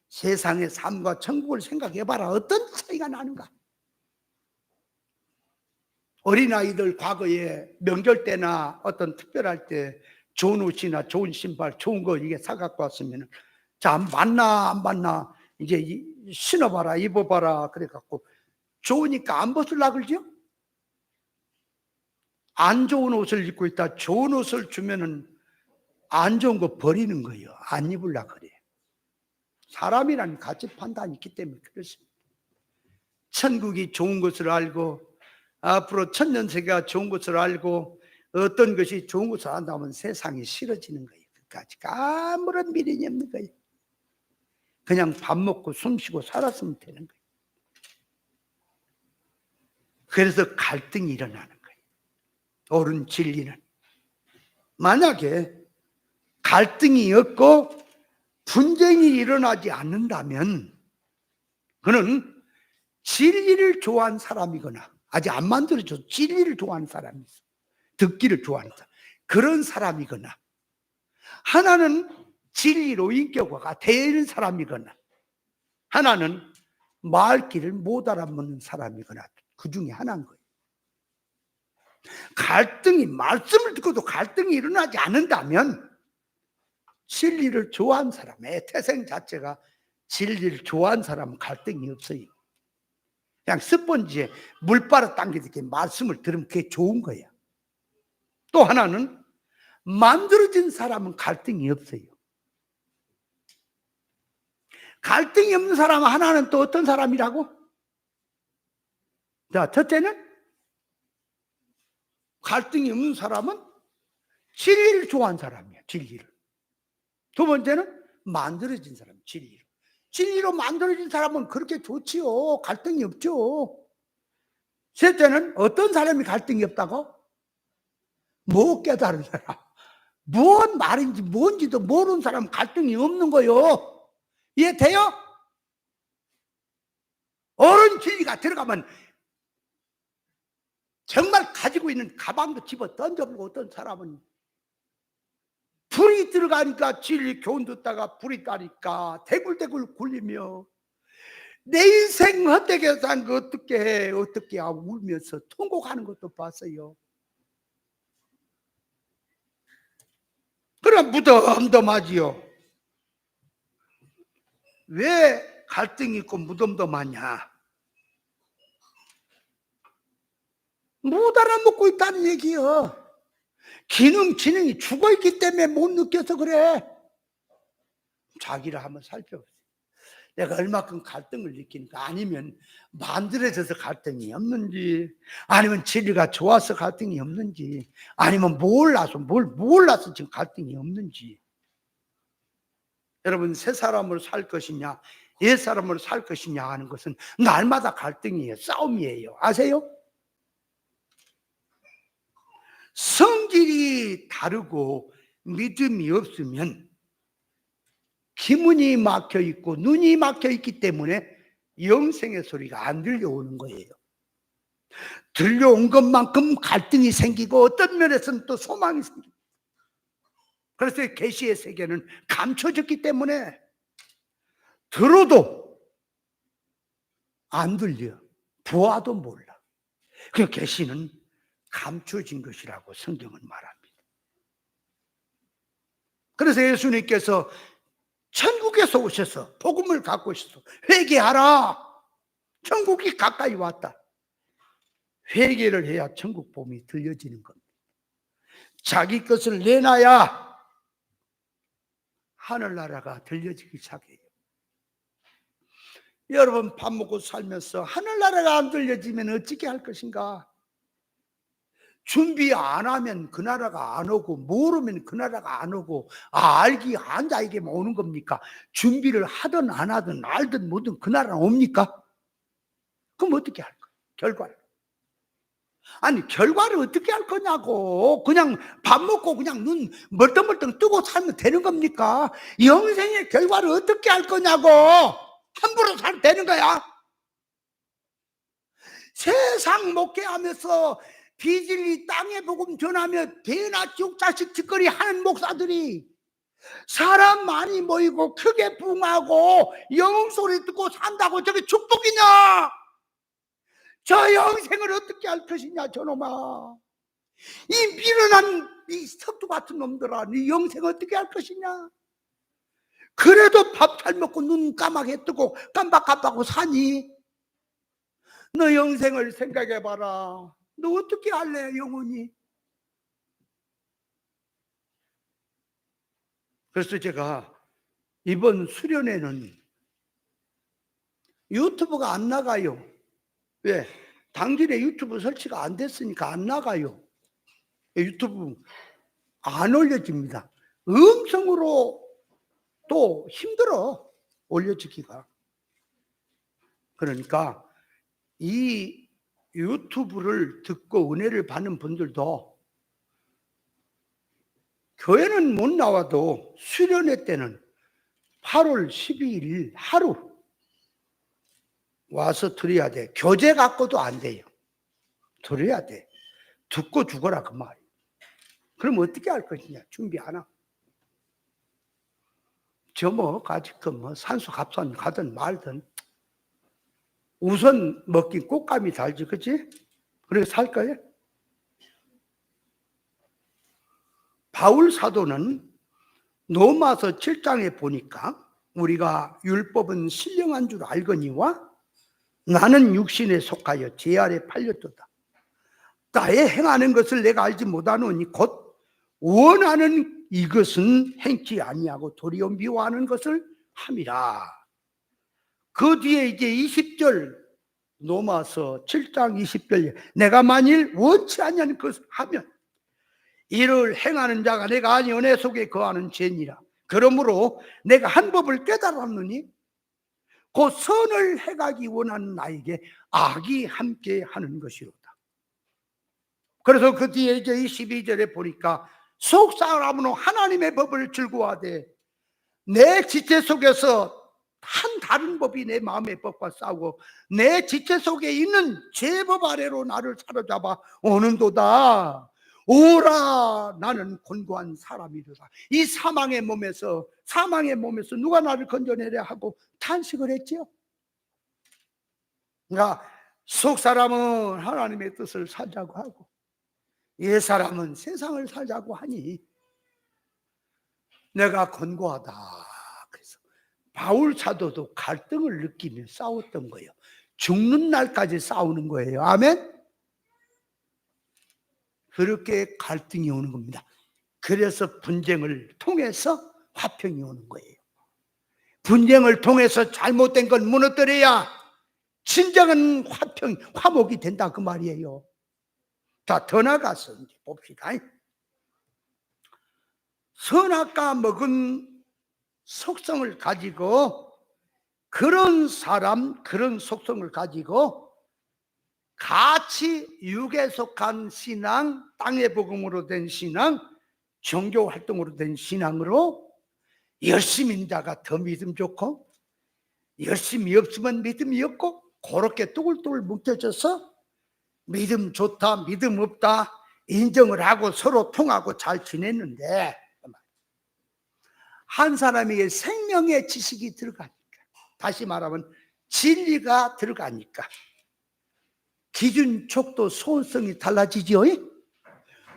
세상의 삶과 천국을 생각해봐라. 어떤 차이가 나는가? 어린아이들 과거에 명절 때나 어떤 특별할 때 좋은 옷이나 좋은 신발, 좋은 거 이게 사갖고 왔으면, 자, 맞나 안 맞나 이제 신어봐라, 입어봐라 그래갖고 좋으니까 안 벗으려고 그러죠? 안 좋은 옷을 입고 있다 좋은 옷을 주면은 안 좋은 거 버리는 거예요. 안 입으려고 그래요. 사람이라는 가치 판단이 있기 때문에 그렇습니다. 천국이 좋은 것을 알고 앞으로 천년세계가 좋은 것을 알고 어떤 것이 좋은 것을 안다면 세상이 싫어지는 거예요. 끝까지 아무런 미련이 없는 거예요. 그냥 밥 먹고 숨 쉬고 살았으면 되는 거예요. 그래서 갈등이 일어나는 거예요. 옳은 진리는 만약에 갈등이 없고 분쟁이 일어나지 않는다면 그는 진리를 좋아하는 사람이거나 아직 안 만들어져서 진리를 좋아하는 사람이 있어. 듣기를 좋아하는 사람. 그런 사람이거나 하나는 진리로 인격화가 되는 사람이거나 하나는 말귀를 못 알아듣는 사람이거나 그 중에 하나인 거예요. 갈등이 말씀을 듣고도 갈등이 일어나지 않는다면 진리를 좋아하는 사람의 태생 자체가 진리를 좋아하는 사람은 갈등이 없어요. 그냥 스펀지에 물 빨아 당기듯이 말씀을 들으면 그게 좋은 거야. 또 하나는 만들어진 사람은 갈등이 없어요. 갈등이 없는 사람 하나는 또 어떤 사람이라고? 자, 첫째는 갈등이 없는 사람은 진리를 좋아하는 사람이야. 진리를. 두 번째는 만들어진 사람, 진리로. 진리로 만들어진 사람은 그렇게 좋지요. 갈등이 없죠. 셋째는 어떤 사람이 갈등이 없다고? 못 깨달은 사람. 뭔 말인지 뭔지도 모르는 사람 갈등이 없는 거요. 이해돼요? 옳은 진리가 들어가면 정말 가지고 있는 가방도 집어 던져버리고, 어떤 사람은 불이 들어가니까 진리 교훈 듣다가 불이 따니까 대굴대굴 굴리며 내 인생 헛되게 산 거 어떻게 해, 어떻게 하고 울면서 통곡하는 것도 봤어요. 그럼 무덤덤하지요. 왜 갈등이 있고 무덤덤하냐? 못 알아먹고 있다는 얘기요. 기능이 죽어있기 때문에 못 느껴서 그래. 자기를 한번 살펴보세요. 내가 얼마큼 갈등을 느끼니까, 아니면 만들어져서 갈등이 없는지, 아니면 진리가 좋아서 갈등이 없는지, 아니면 몰라서 지금 갈등이 없는지. 여러분, 새 사람으로 살 것이냐 옛 사람으로 살 것이냐 하는 것은 날마다 갈등이에요. 싸움이에요. 아세요? 성질이 다르고 믿음이 없으면 기문이 막혀 있고 눈이 막혀 있기 때문에 영생의 소리가 안 들려오는 거예요. 들려온 것만큼 갈등이 생기고 어떤 면에서는 또 소망이 생깁니다. 그래서 계시의 세계는 감춰졌기 때문에 들어도 안 들려, 보아도 몰라. 그 계시는 감춰진 것이라고 성경은 말합니다. 그래서 예수님께서 천국에서 오셔서 복음을 갖고 오셔서 회개하라. 천국이 가까이 왔다. 회개를 해야 천국 복음이 들려지는 겁니다. 자기 것을 내놔야 하늘나라가 들려지기 시작해요. 여러분, 밥 먹고 살면서 하늘나라가 안 들려지면 어떻게 할 것인가? 준비 안 하면 그 나라가 안 오고, 모르면 그 나라가 안 오고, 알기 안 자에게만 오는 겁니까? 준비를 하든 안 하든 알든 뭐든 그 나라는 옵니까? 그럼 어떻게 할 거예요? 결과를. 아니, 결과를 어떻게 할 거냐고. 그냥 밥 먹고 그냥 눈 멀뚱멀뚱 뜨고 살면 되는 겁니까? 영생의 결과를 어떻게 할 거냐고. 함부로 살면 되는 거야. 세상 목회하면서 비질리 땅의 복음 전하며 개나 지옥자식 짓거리 하는 목사들이 사람 많이 모이고 크게 붕하고 영웅소리 듣고 산다고 저게 축복이냐? 저 영생을 어떻게 할 것이냐, 저놈아. 이 미련한 이 석두 같은 놈들아, 네 영생 어떻게 할 것이냐? 그래도 밥 잘 먹고 눈 까맣게 뜨고 깜박깜박하고 사니? 너 영생을 생각해봐라. 너 어떻게 할래, 영혼이? 그래서 제가 이번 수련회는 유튜브가 안 나가요. 왜? 당일에 유튜브 설치가 안 됐으니까 안 나가요. 유튜브 안 올려집니다. 음성으로 또 힘들어, 올려지기가. 그러니까 이 유튜브를 듣고 은혜를 받는 분들도 교회는 못 나와도 수련회 때는 8월 12일 하루 와서 들어야 돼. 교재 갖고도 안 돼요. 들어야 돼. 듣고 죽어라, 그 말이에요. 그럼 어떻게 할 것이냐? 준비 안 하고. 아직은 산소갑산 가든 말든 우선 먹긴 꽃감이 달지, 그치? 그래서 살 거예요? 바울 사도는 로마서 7장에 보니까 우리가 율법은 신령한 줄 알거니와 나는 육신에 속하여 죄 아래 팔렸도다. 나의 행하는 것을 내가 알지 못하노니 곧 원하는 이것은 행치 아니하고 도리어 미워하는 것을 함이라. 그 뒤에 이제 20절 로마서 7장 20절 내가 만일 원치 아니하는 것을 하면 이를 행하는 자가 내가 아니 은혜 속에 거하는 죄니라. 그러므로 내가 한 법을 깨달았느니 곧 선을 행하기 원하는 나에게 악이 함께 하는 것이로다. 그래서 그 뒤에 이제 22절에 보니까 속 사람으로 하나님의 법을 즐거워하되 내 지체 속에서 한 다른 법이 내 마음의 법과 싸우고 내 지체 속에 있는 죄법 아래로 나를 사로잡아 오는도다. 오라 나는 곤고한 사람이로다. 이 사망의 몸에서 누가 나를 건져내려 하고 탄식을 했지요. 그러니까 속 사람은 하나님의 뜻을 살자고 하고 옛 사람은 세상을 살자고 하니 내가 곤고하다. 그래서 바울 사도도 갈등을 느끼며 싸웠던 거예요. 죽는 날까지 싸우는 거예요. 아멘. 그렇게 갈등이 오는 겁니다. 그래서 분쟁을 통해서 화평이 오는 거예요. 분쟁을 통해서 잘못된 걸 무너뜨려야 진정한 화평, 화목이 된다 그 말이에요. 자, 더 나가서 이제 봅시다. 선악과 먹은 속성을 가지고 그런 사람, 그런 속성을 가지고 같이 육에 속한 신앙, 땅의 복음으로 된 신앙, 종교 활동으로 된 신앙으로 열심인 자가 더 믿음 좋고 열심이 없으면 믿음이 없고 그렇게 뚜글뚜글 묶여져서 믿음 좋다, 믿음 없다 인정을 하고 서로 통하고 잘 지냈는데 한 사람에게 생명의 지식이 들어가니까, 다시 말하면 진리가 들어가니까 기준, 촉도, 소원성이 달라지지요.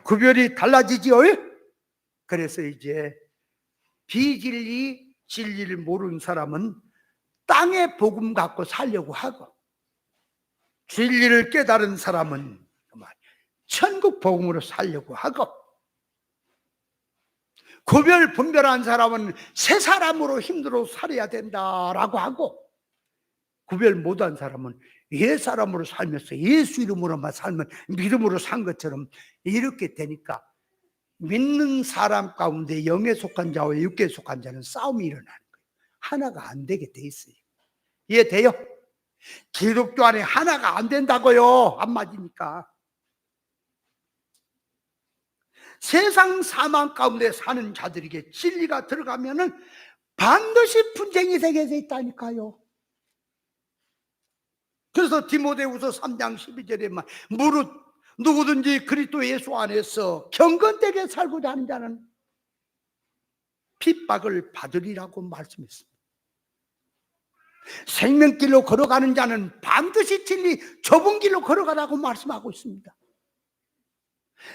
구별이 달라지지요. 그래서 이제 비진리, 진리를 모르는 사람은 땅의 복음 갖고 살려고 하고 진리를 깨달은 사람은 천국 복음으로 살려고 하고 구별 분별한 사람은 새 사람으로 힘들어 살아야 된다라고 하고 구별 못한 사람은 옛 사람으로 살면서 예수 이름으로만 살면 믿음으로 산 것처럼 이렇게 되니까 믿는 사람 가운데 영에 속한 자와 육에 속한 자는 싸움이 일어나는 거예요. 하나가 안 되게 돼 있어요. 이해돼요? 기독교 안에 하나가 안 된다고요. 안 맞으니까. 세상 사망 가운데 사는 자들에게 진리가 들어가면은 반드시 분쟁이 되게 돼 있다니까요. 그래서 디모데후서 3장 12절에 무릇 누구든지 그리스도 예수 안에서 경건되게 살고자 하는 자는 핍박을 받으리라고 말씀했습니다. 생명길로 걸어가는 자는 반드시 진리 좁은 길로 걸어가라고 말씀하고 있습니다.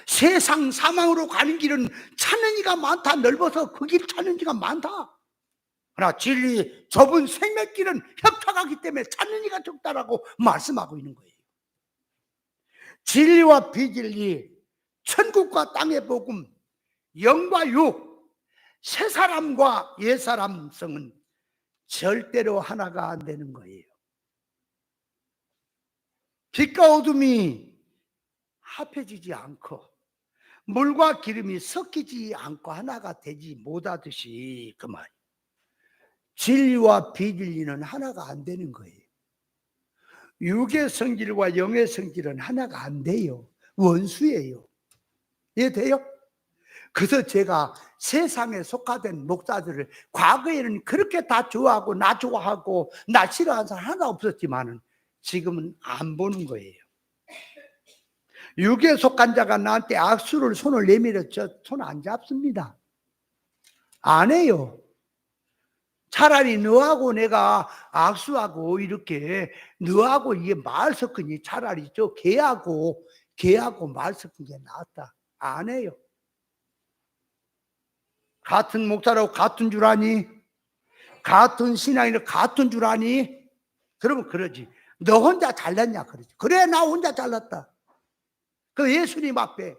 세상 사망으로 가는 길은 찾는 이가 많다. 넓어서 그 길 찾는 이가 많다. 그러나 진리 좁은 생명길은 협착하기 때문에 찾는 이가 적다라고 말씀하고 있는 거예요. 진리와 비진리, 천국과 땅의 복음, 영과 육, 새 사람과 옛 사람성은 절대로 하나가 안 되는 거예요. 빛과 어둠이 합해지지 않고 물과 기름이 섞이지 않고 하나가 되지 못하듯이 그 말. 진리와 비진리는 하나가 안 되는 거예요. 육의 성질과 영의 성질은 하나가 안 돼요. 원수예요. 이해돼요? 그래서 제가 세상에 속하던 목사들을 과거에는 그렇게 다 좋아하고 나 좋아하고 나 싫어하는 사람 하나 없었지만은 지금은 안 보는 거예요. 육에 속한 자가 나한테 악수를 손을 내밀어 손 안 잡습니다. 안 해요. 차라리 너하고 내가 악수하고 이렇게 너하고 이게 말 섞으니 차라리 저 걔하고 말 섞은 게 낫다. 안 해요. 같은 목사라고 같은 줄 아니? 같은 신앙이라 같은 줄 아니? 그러면 그러지. 너 혼자 잘났냐? 그러지. 그래, 나 혼자 잘났다. 그 예수님 앞에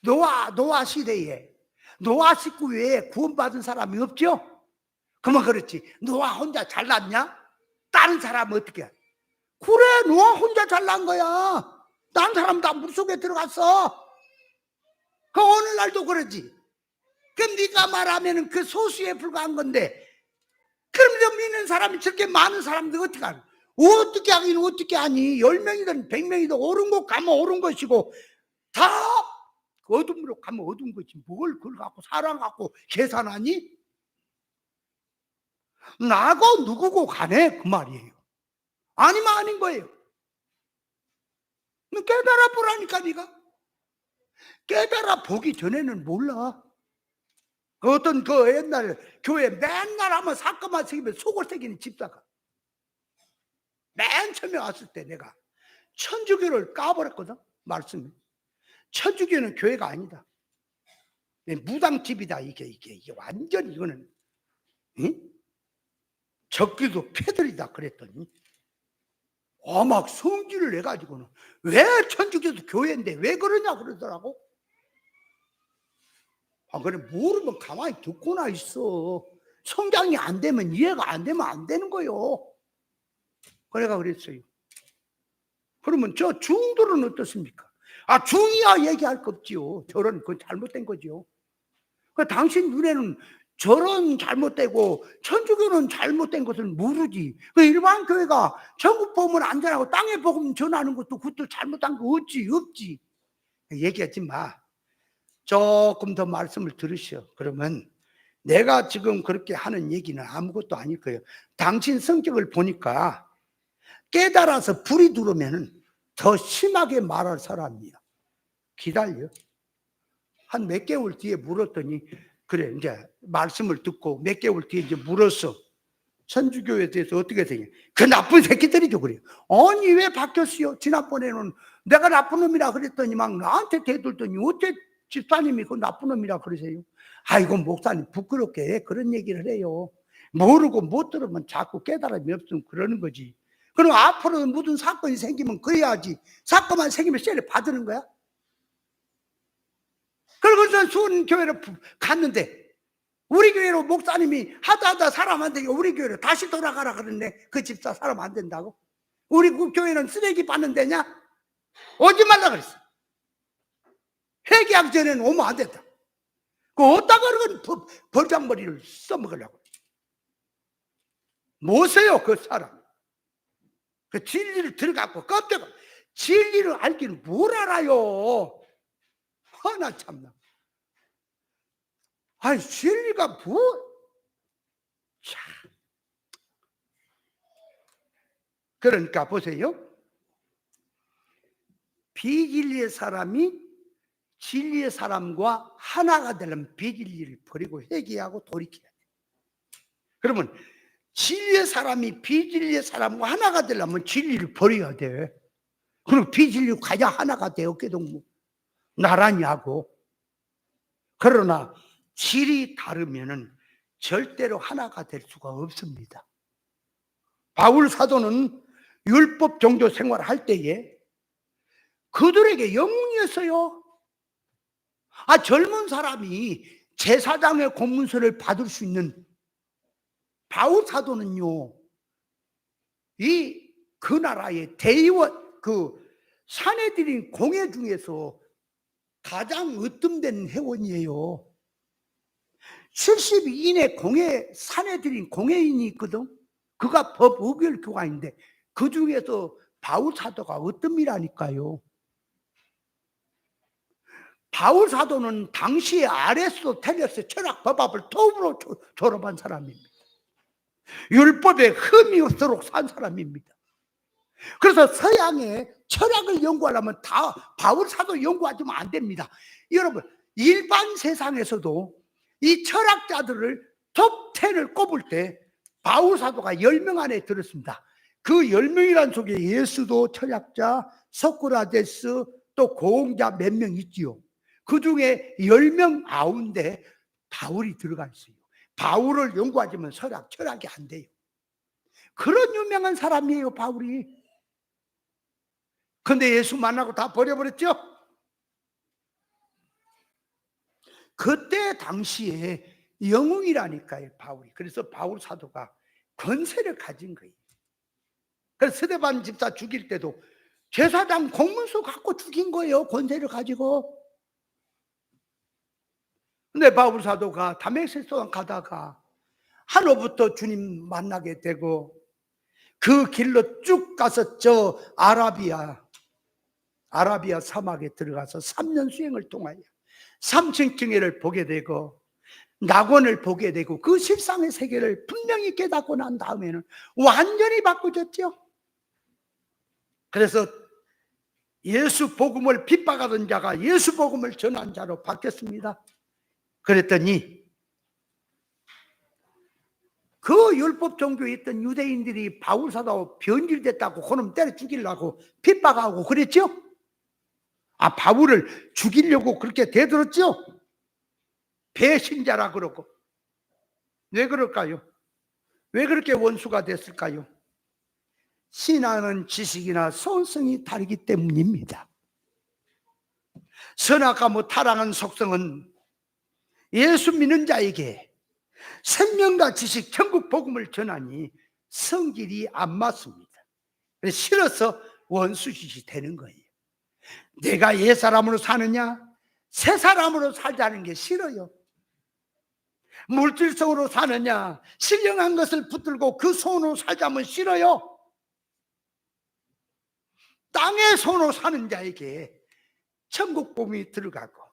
노아 시대에 노아 식구 외에 구원받은 사람이 없죠? 그러면 그렇지. 노아 혼자 잘났냐? 다른 사람은 어떻게 해? 그래, 노아 혼자 잘난 거야. 다른 사람 다 물속에 들어갔어. 그 오늘날도 그러지. 그럼 네가 말하면 그 소수에 불과한 건데, 그럼 너 믿는 사람이 저렇게 많은 사람들 어떻게 하니? 어떻게 하긴 어떻게 하니? 10명이든 100명이든 옳은 곳 가면 옳은 것이고, 다 어둠으로 가면 어두운 거지. 뭘 그걸 갖고 사랑 갖고 계산하니? 나고 누구고 가네, 그 말이에요. 아니면 아닌 거예요. 깨달아 보라니까. 네가 깨달아 보기 전에는 몰라. 어떤 그 옛날 교회 맨날 하면 사건만 생기면 속을 새기는 집사가 맨 처음에 왔을 때 내가 천주교를 까버렸거든. 말씀이 천주교는 교회가 아니다. 무당집이다. 이게 완전 이거는, 응? 적기도 패들이다 그랬더니 막 성질을 내가지고는 왜 천주교도 교회인데 왜 그러냐 그러더라고. 그래, 모르면 가만히 듣고나 있어. 성장이 안 되면, 이해가 안 되면 안 되는 거요. 그래가 그랬어요. 그러면 저 중들은 어떻습니까? 중이야 얘기할 거 없지요. 저런 그 잘못된 거지요. 그 당신 눈에는 저런 잘못되고 천주교는 잘못된 것을 모르지. 그 일반 교회가 전국 복음을 안 전하고 땅에 복음 전하는 것도 그것도 잘못한 거 없지. 얘기하지 마. 조금 더 말씀을 들으시오. 그러면 내가 지금 그렇게 하는 얘기는 아무것도 아닐 거예요. 당신 성격을 보니까 깨달아서 불이 들어오면 더 심하게 말할 사람이야. 기다려. 한 몇 개월 뒤에 물었더니, 그래, 이제 말씀을 듣고 몇 개월 뒤에 이제 물었어. 천주교에 대해서 어떻게 생각해? 그 나쁜 새끼들이죠. 그래요. 아니, 왜 바뀌었어요? 지난번에는 내가 나쁜 놈이라 그랬더니 막 나한테 대들더니 어째 집사님이 그 나쁜 놈이라 그러세요? 아이고, 목사님 부끄럽게 그런 얘기를 해요. 모르고 못 들으면 자꾸 깨달음이 없으면 그러는 거지. 그럼 앞으로 무슨 사건이 생기면 그래야지. 사건만 생기면 세례 받는 거야? 그러고서 수원 교회로 갔는데 우리 교회로 목사님이 하다 사람한테 우리 교회로 다시 돌아가라 그러는데 그 집사 사람 안 된다고? 우리 그 교회는 쓰레기 받는 데냐? 오지 말라 그랬어. 회개하기 전에는 오면 안 된다. 그 어디다가 그런 벌장머리를 써먹으려고. 뭐세요 그 사람? 그 진리를 들어갖고 껍데가 진리를 알기는 뭘 알아요? 나 참나. 진리가 뭐? 참. 그러니까 보세요. 비진리의 사람이 진리의 사람과 하나가 되려면 비진리를 버리고 회개하고 돌이켜야 돼. 그러면 진리의 사람이 비진리의 사람과 하나가 되려면 진리를 버려야 돼. 그럼 비진리가 가야 하나가 돼. 어깨동무 나란히 하고. 그러나 질이 다르면은 절대로 하나가 될 수가 없습니다. 바울 사도는 율법 종교 생활을 할 때에 그들에게 영웅이었어요. 젊은 사람이 제사장의 공문서를 받을 수 있는 바울 사도는요, 그 나라의 대의원, 그 사내들인 공회 중에서 가장 으뜸된 회원이에요. 72인의 공회, 사내들인 공회인이 있거든. 그가 법 의결 교관인데 그 중에서 바울 사도가 으뜸이라니까요. 바울 사도는 당시에 아리스토텔레스 철학 법학을 토으로 졸업한 사람입니다. 율법에 흠이 없도록 산 사람입니다. 그래서 서양의 철학을 연구하려면 다 바울 사도 연구하지면 안 됩니다. 여러분, 일반 세상에서도 이 철학자들을 톱10을 꼽을 때 바울 사도가 10명 안에 들었습니다. 그 10명이란 속에 예수도 철학자, 소크라테스, 또 고흥자 몇 명 있지요. 그 중에 10명 가운데 바울이 들어가 있어요. 바울을 연구하자면 철학이 안 돼요. 그런 유명한 사람이에요, 바울이. 근데 예수 만나고 다 버려버렸죠? 그때 당시에 영웅이라니까요, 바울이. 그래서 바울 사도가 권세를 가진 거예요. 그래서 스데반 집사 죽일 때도 제사장 공문서 갖고 죽인 거예요, 권세를 가지고. 근데 바울 사도가 다메섹 가다가 하루부터 주님 만나게 되고 그 길로 쭉 가서 저 아라비아 사막에 들어가서 3년 수행을 통하여 삼층경회를 보게 되고 낙원을 보게 되고 그 실상의 세계를 분명히 깨닫고 난 다음에는 완전히 바꾸졌죠. 그래서 예수 복음을 핍박하던 자가 예수 복음을 전한 자로 바뀌었습니다. 그랬더니 그 율법 종교에 있던 유대인들이 바울 사도하고 변질됐다고 그놈 때려 죽이려고 핍박하고 그랬죠. 바울을 죽이려고 그렇게 대들었죠. 배신자라 그러고. 왜 그럴까요? 왜 그렇게 원수가 됐을까요? 신앙은 지식이나 손성이 다르기 때문입니다. 선악과 타락한 속성은 예수 믿는 자에게 생명과 지식, 천국 복음을 전하니 성질이 안 맞습니다. 그래서 싫어서 원수짓이 되는 거예요. 내가 옛사람으로 사느냐? 새사람으로 살자는 게 싫어요. 물질성으로 사느냐? 신령한 것을 붙들고 그 손으로 살자면 싫어요. 땅의 손으로 사는 자에게 천국 복음이 들어가고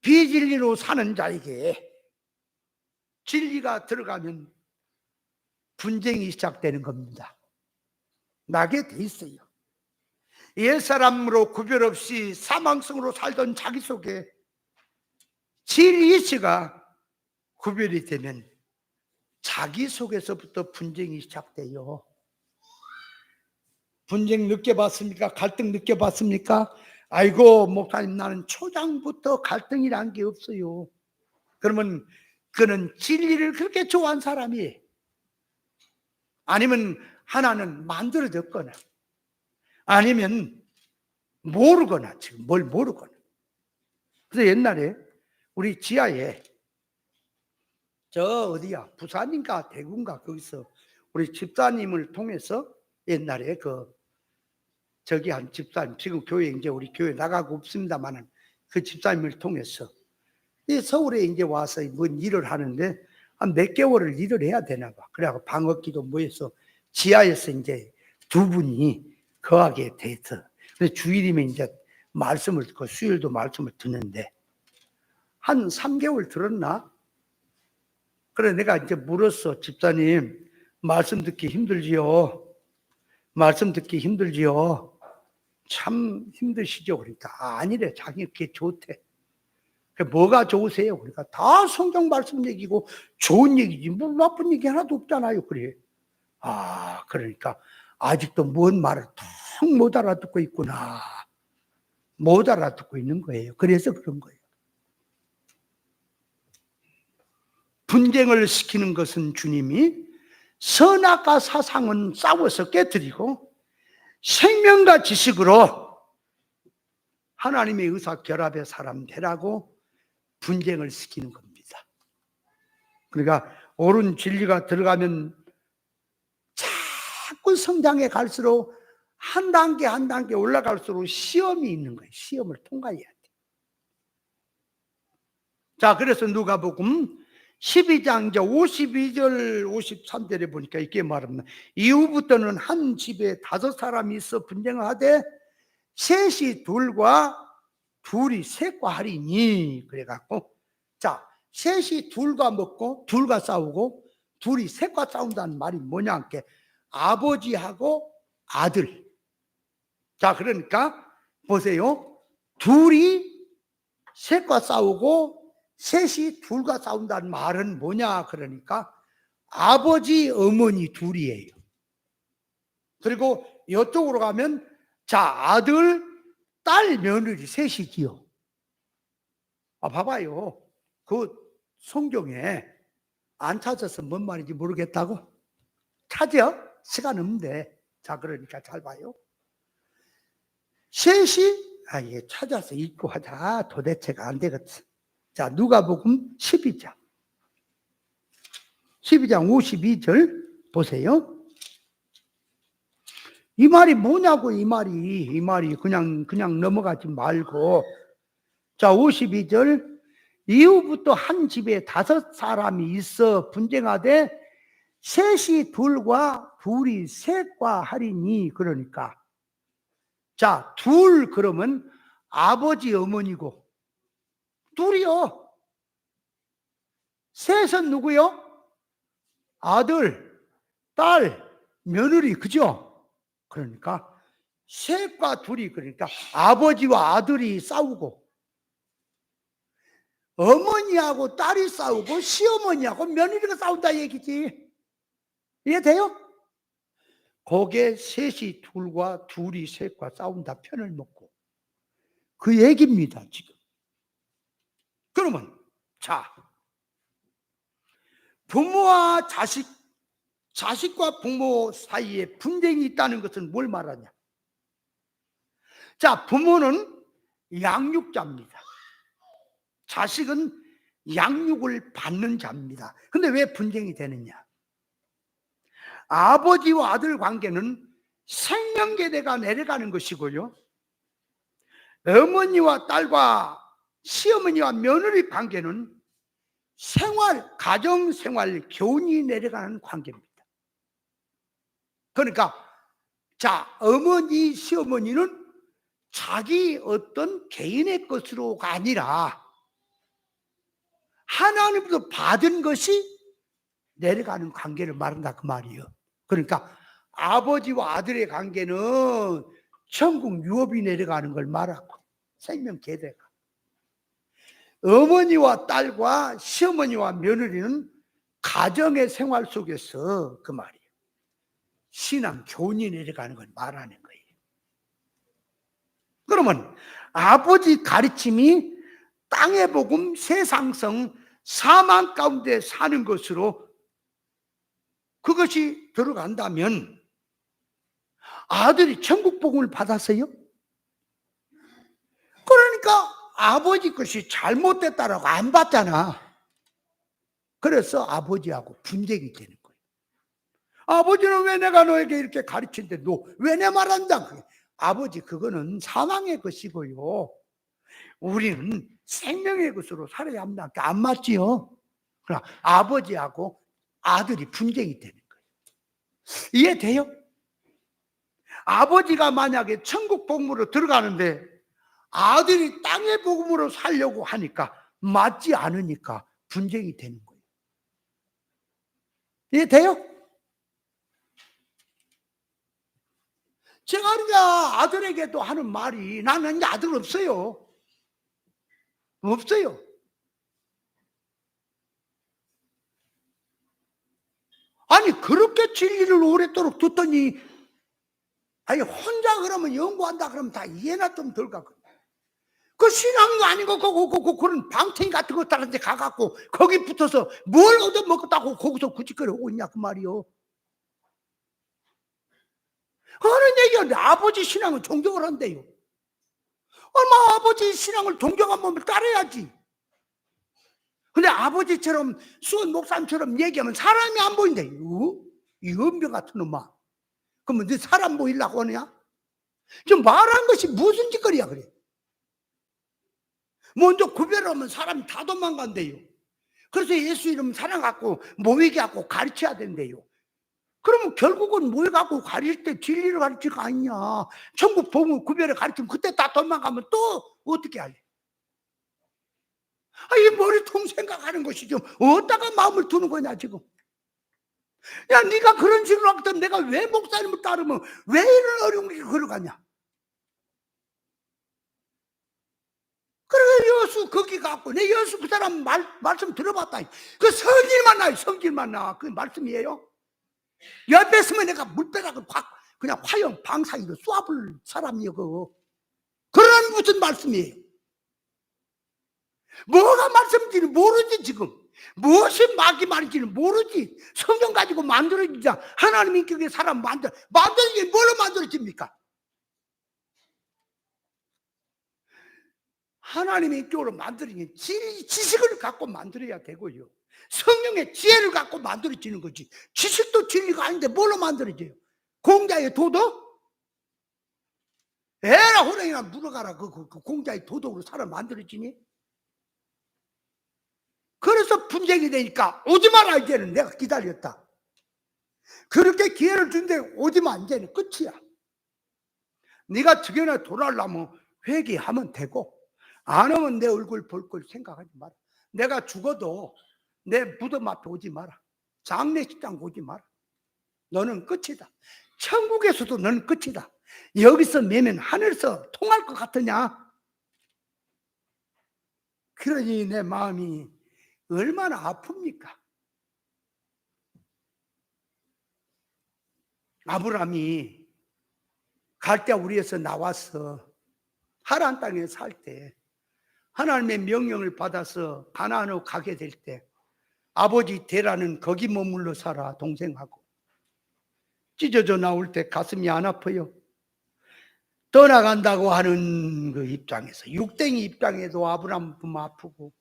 비진리로 사는 자에게 진리가 들어가면 분쟁이 시작되는 겁니다. 나게 돼 있어요. 옛사람으로 구별 없이 사망성으로 살던 자기 속에 진리이치가 구별이 되면 자기 속에서부터 분쟁이 시작돼요. 분쟁 느껴봤습니까? 갈등 느껴봤습니까? 아이고 목사님, 나는 초장부터 갈등이란 게 없어요. 그러면 그는 진리를 그렇게 좋아한 사람이에요. 아니면 하나는 만들어졌거나 아니면 모르거나, 지금 뭘 모르거나. 그래서 옛날에 우리 지하에 저 어디야, 부산인가 대구인가 거기서 우리 집사님을 통해서 옛날에 저기 한 집사님, 지금 교회 이제 우리 교회 나가고 없습니다만은 그 집사님을 통해서 이 서울에 이제 와서 뭔 일을 하는데 한 몇 개월을 일을 해야 되나 봐. 그래갖고 방언기도 모여서 지하에서 이제 두 분이 거하게 돼서 그래서 주일이면 이제 말씀을 듣고 수요일도 말씀을 듣는데 한 3개월 들었나? 그래 내가 이제 물었어. 집사님, 말씀 듣기 힘들지요? 말씀 듣기 힘들지요? 참 힘드시죠? 그러니까 아니래, 자기 그게 좋대. 뭐가 좋으세요? 그러니까 다 성경 말씀 얘기고 좋은 얘기지 뭐 나쁜 얘기 하나도 없잖아요. 그래. 그러니까 아직도 뭔 말을 툭 못 알아듣고 있구나. 못 알아듣고 있는 거예요. 그래서 그런 거예요. 분쟁을 시키는 것은 주님이 선악과 사상은 싸워서 깨뜨리고 생명과 지식으로 하나님의 의사 결합의 사람 되라고 분쟁을 시키는 겁니다. 그러니까 옳은 진리가 들어가면 자꾸 성장해 갈수록 한 단계 한 단계 올라갈수록 시험이 있는 거예요. 시험을 통과해야 돼. 자, 그래서 누가복음 12장 52절 53절에 보니까 이렇게 말합니다. 이후부터는 한 집에 5사람이 있어 분쟁을 하되 셋이 둘이 셋과 하리니. 그래갖고 자, 셋이 둘과 먹고 둘과 싸우고 둘이 셋과 싸운다는 말이 뭐냐 하니까 아버지하고 아들. 자, 그러니까 보세요. 둘이 셋과 싸우고 셋이 둘과 싸운다는 말은 뭐냐 그러니까 아버지 어머니 둘이에요. 그리고 이쪽으로 가면 자, 아들 딸 며느리 셋이지요. 봐봐요. 그 성경에 안 찾아서 뭔 말인지 모르겠다고? 찾아? 시간 없는데. 자, 그러니까 잘 봐요. 셋이 예, 찾아서 읽고 하자. 도대체가 안 되겠지. 자, 누가복음 12장 52절 보세요. 이 말이 뭐냐고, 이 말이 그냥 넘어가지 말고. 자, 52절. 이후부터 한 집에 5 사람이 있어 분쟁하되 셋이 둘과 둘이 셋과 하리니. 그러니까 자, 둘 그러면 아버지 어머니고, 둘이요. 셋은 누구요? 아들, 딸, 며느리, 그죠? 그러니까 셋과 둘이, 그러니까 아버지와 아들이 싸우고, 어머니하고 딸이 싸우고, 시어머니하고 며느리가 싸운다 얘기지. 이해돼요? 거기에 셋이 둘과 둘이 셋과 싸운다 편을 먹고, 그 얘기입니다 지금. 그러면 자, 부모와 자식, 자식과 부모 사이에 분쟁이 있다는 것은 뭘 말하냐? 자, 부모는 양육자입니다. 자식은 양육을 받는 자입니다. 근데 왜 분쟁이 되느냐? 아버지와 아들 관계는 생명계대가 내려가는 것이고요, 어머니와 딸과 시어머니와 며느리 관계는 생활, 가정생활 교훈이 내려가는 관계입니다. 그러니까 자, 어머니, 시어머니는 자기 어떤 개인의 것으로가 아니라 하나님으로부터 받은 것이 내려가는 관계를 말한다 그 말이에요. 그러니까 아버지와 아들의 관계는 천국 유업이 내려가는 걸 말하고, 생명 계대가. 어머니와 딸과 시어머니와 며느리는 가정의 생활 속에서 그 말이에요, 신앙 교훈이 내려가는 걸 말하는 거예요. 그러면 아버지 가르침이 땅의 복음, 세상성, 사망 가운데 사는 것으로 그것이 들어간다면 아들이 천국 복음을 받았어요? 그러니까 아버지 것이 잘못됐다라고 안 받잖아. 그래서 아버지하고 분쟁이 되는 거예요. 아버지는 왜 내가 너에게 이렇게 가르치는데 너 왜 내 말 한다? 아버지, 그거는 사망의 것이고요, 우리는 생명의 것으로 살아야 합니다. 안 맞지요? 그러나 아버지하고 아들이 분쟁이 되는 거예요. 이해돼요? 아버지가 만약에 천국 복음으로 들어가는데 아들이 땅의 복음으로 살려고 하니까 맞지 않으니까 분쟁이 되는 거예요. 이해돼요? 제가 이제 아들에게도 하는 말이, 나는 이제 아들 없어요. 없어요. 아니, 그렇게 진리를 오랫도록 듣더니, 아니, 혼자 그러면 연구한다 그러면 다 이해나 좀 덜 가고, 그 신앙도 아니고 그런 방탱이 같은 거 다른 데 가갖고 거기 붙어서 뭘 얻어먹었다고 거기서 구직거리고 있냐 그 말이요. 그런 얘기하는데 아버지 신앙은 존경을 한대요. 얼마 아버지 신앙을 존경하면 따라야지. 근데 아버지처럼 수원 목사님처럼 얘기하면 사람이 안 보인대. 이 은병 같은 놈아. 그러면 너 사람 보이려고 하냐? 좀 말한 것이 무슨 짓거리야 그래. 먼저 구별하면 사람이 다 도망간대요. 그래서 예수 이름 사랑갖고 모이게갖고 가르쳐야 된대요. 그러면 결국은 모여갖고 가르칠 때 진리를 가르칠 거 아니냐. 천국 복음 구별을 가르치면 그때 다 도망가면 또 어떻게 할래? 이 머리통 생각하는 것이 좀 어디다가 마음을 두는 거냐 지금. 야, 네가 그런 식으로 하거든 내가 왜 목사님을 따르면 왜 이런 어려운 게 걸어가냐. 그래, 여수 거기 갖고 내 여수 그 사람 말씀 들어봤다. 그 성질만 나요. 성질만 나. 그 말씀이에요. 옆에 서면 내가 물벼락을 확 그냥 화형 방사기로 쏴볼 사람이요. 그런 무슨 말씀이에요. 뭐가 말씀인지는 모르지 지금. 무엇이 마귀 말인지는 모르지. 성경 가지고 만들어지자. 하나님 인격의 사람 만들어지긴 뭘로 만들어집니까? 하나님의 인격으로 만들어지는 지식을 갖고 만들어야 되고요. 성령의 지혜를 갖고 만들어지는 거지. 지식도 진리가 아닌데 뭘로 만들어져요? 공자의 도덕? 에라 호랑이나 물어가라. 그 공자의 도덕으로 사람 만들어지니? 그래서 분쟁이 되니까 오지 마라. 이제는 내가 기다렸다. 그렇게 기회를 준데 오지마. 이제는 끝이야. 네가 저기나 돌아오려면 회개하면 되고, 안 하면 내 얼굴 볼 걸 생각하지 마라. 내가 죽어도 내 무덤 앞에 오지 마라. 장례식장 오지 마라. 너는 끝이다. 천국에서도 너는 끝이다. 여기서 매면 하늘에서 통할 것 같으냐? 그러니 내 마음이 얼마나 아픕니까? 아브라함이 갈대 우리에서 나와서 하란 땅에 살 때, 하나님의 명령을 받아서 가나안으로 가게 될 때, 아버지 데라는 거기 머물러 살아 동생하고 찢어져 나올 때 가슴이 안 아파요? 떠나간다고 하는 그 입장에서, 육댕이 입장에도 아브라함 보면 아프고,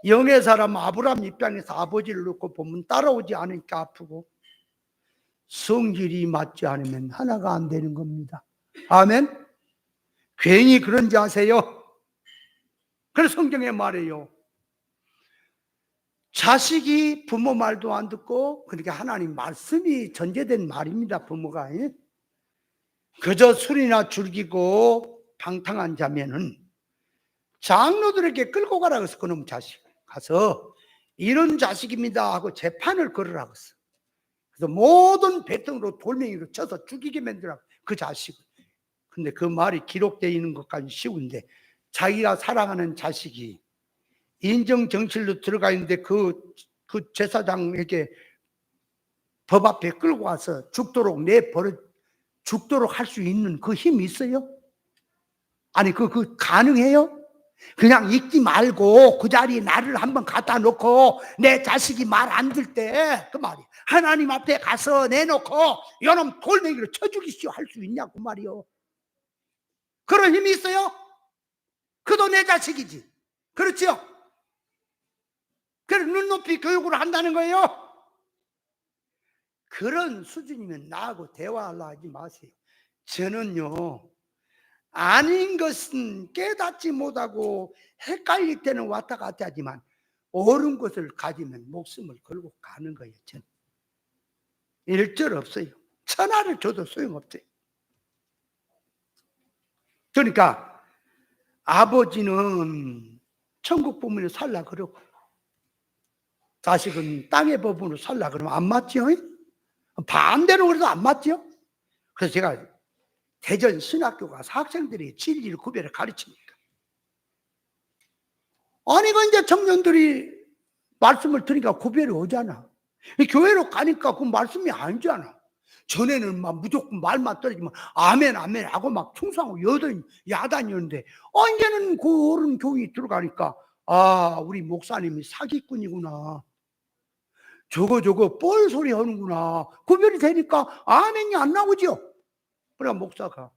영의 사람 아브라함 입장에서 아버지를 놓고 보면 따라오지 않으니까 아프고, 성질이 맞지 않으면 하나가 안 되는 겁니다. 아멘? 괜히 그런지 아세요? 그래서 성경에 말해요. 자식이 부모 말도 안 듣고, 그러니까 하나님 말씀이 전제된 말입니다. 부모가 그저 술이나 즐기고 방탕한 자면은 장로들에게 끌고 가라고 해서 그놈 자식 가서 이런 자식입니다 하고 재판을 걸으라고 했어. 그래서 모든 배통으로 돌멩이로 쳐서 죽이게 만들라고, 그 자식을. 근데 그 말이 기록되어 있는 것까지 쉬운데, 자기가 사랑하는 자식이 인정정실로 들어가 있는데 그 제사장에게 법 앞에 끌고 와서 죽도록 죽도록 할 수 있는 그 힘이 있어요? 아니 그 가능해요? 그냥 읽지 말고 그 자리에 나를 한번 갖다 놓고 내 자식이 말 안 들 때, 그 말이 하나님 앞에 가서 내놓고 이놈 돌멩이로 쳐 죽이시오 할 수 있냐고 말이요. 그런 힘이 있어요? 그도 내 자식이지. 그렇죠? 그래서 눈높이 교육을 한다는 거예요. 그런 수준이면 나하고 대화하려 하지 마세요. 저는요, 아닌 것은 깨닫지 못하고 헷갈릴 때는 왔다 갔다 하지만 옳은 것을 가지면 목숨을 걸고 가는 거예요. 저는 일절 없어요. 천하를 줘도 소용없어요. 그러니까 아버지는 천국 부모로 살라 그러고 자식은 땅의 법으로 살라 그러면 안 맞죠? 반대로 그래도 안 맞죠? 그래서 제가 대전 신학교 가서 학생들이 진리를 구별을 가르칩니다. 아니 그 이제 청년들이 말씀을 들으니까 구별이 오잖아. 교회로 가니까 그 말씀이 아니잖아. 전에는 막 무조건 말만 떨어지면 아멘 아멘 하고 막 충성하고 야단이었는데, 이제는 그 어른 교회 들어가니까 아, 우리 목사님이 사기꾼이구나, 저거 뻘소리 하는구나, 구별이 되니까 아멘이 안 나오죠. 그러니까 목사가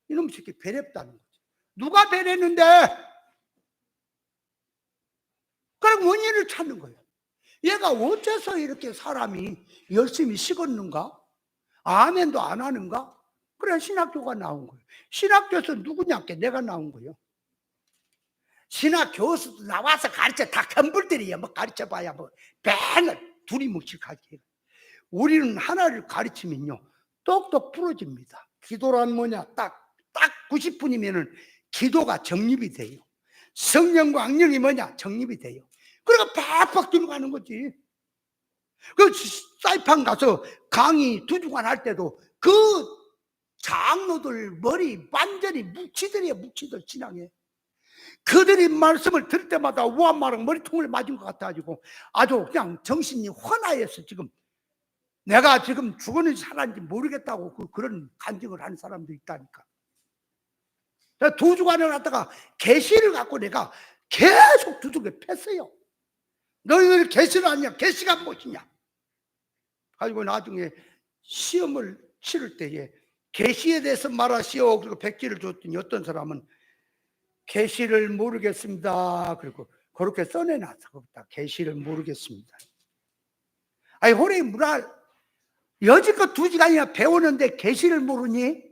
이놈 새끼 배렸다는 거지. 누가 배렸는데? 그럼 원인을 찾는 거예요. 얘가 어째서 이렇게 사람이 열심히 식었는가? 아멘도 안 하는가? 그래 신학교가 나온 거예요. 신학교에서 누구냐께 내가 나온 거예요. 신학 교수도 나와서 가르쳐. 다 건불들이야. 뭐 가르쳐 봐야 뭐 맨날 둘이 묵실 가르쳐. 우리는 하나를 가르치면요 똑똑 부러집니다. 기도란 뭐냐? 딱 90분이면은 기도가 정립이 돼요. 성령과 악령이 뭐냐? 정립이 돼요. 그러니까 팍팍 들어가는 거지. 그 사이판 가서 강의 2주간 할 때도 그 장로들 머리 완전히 묵치들 진앙해. 그들이 말씀을 들을 때마다 우한마랑 머리통을 맞은 것 같아가지고 아주 그냥 정신이 혼화해서 지금 내가 지금 죽었는지 살았는지 모르겠다고 그런 간증을 하는 사람도 있다니까. 2주간을 갖다가 계시를 갖고 내가 계속 두둑에 팼어요. 너희들 계시를 아냐? 계시가 무엇이냐? 가지고 나중에 시험을 치를 때에 계시에 대해서 말하시오. 그리고 백지를 줬더니 어떤 사람은 계시를 모르겠습니다. 그리고 그렇게 써내놨어. 거기다 계시를 모르겠습니다. 아니 호레이 문화 여지껏 2시간이나 배우는데 계시를 모르니?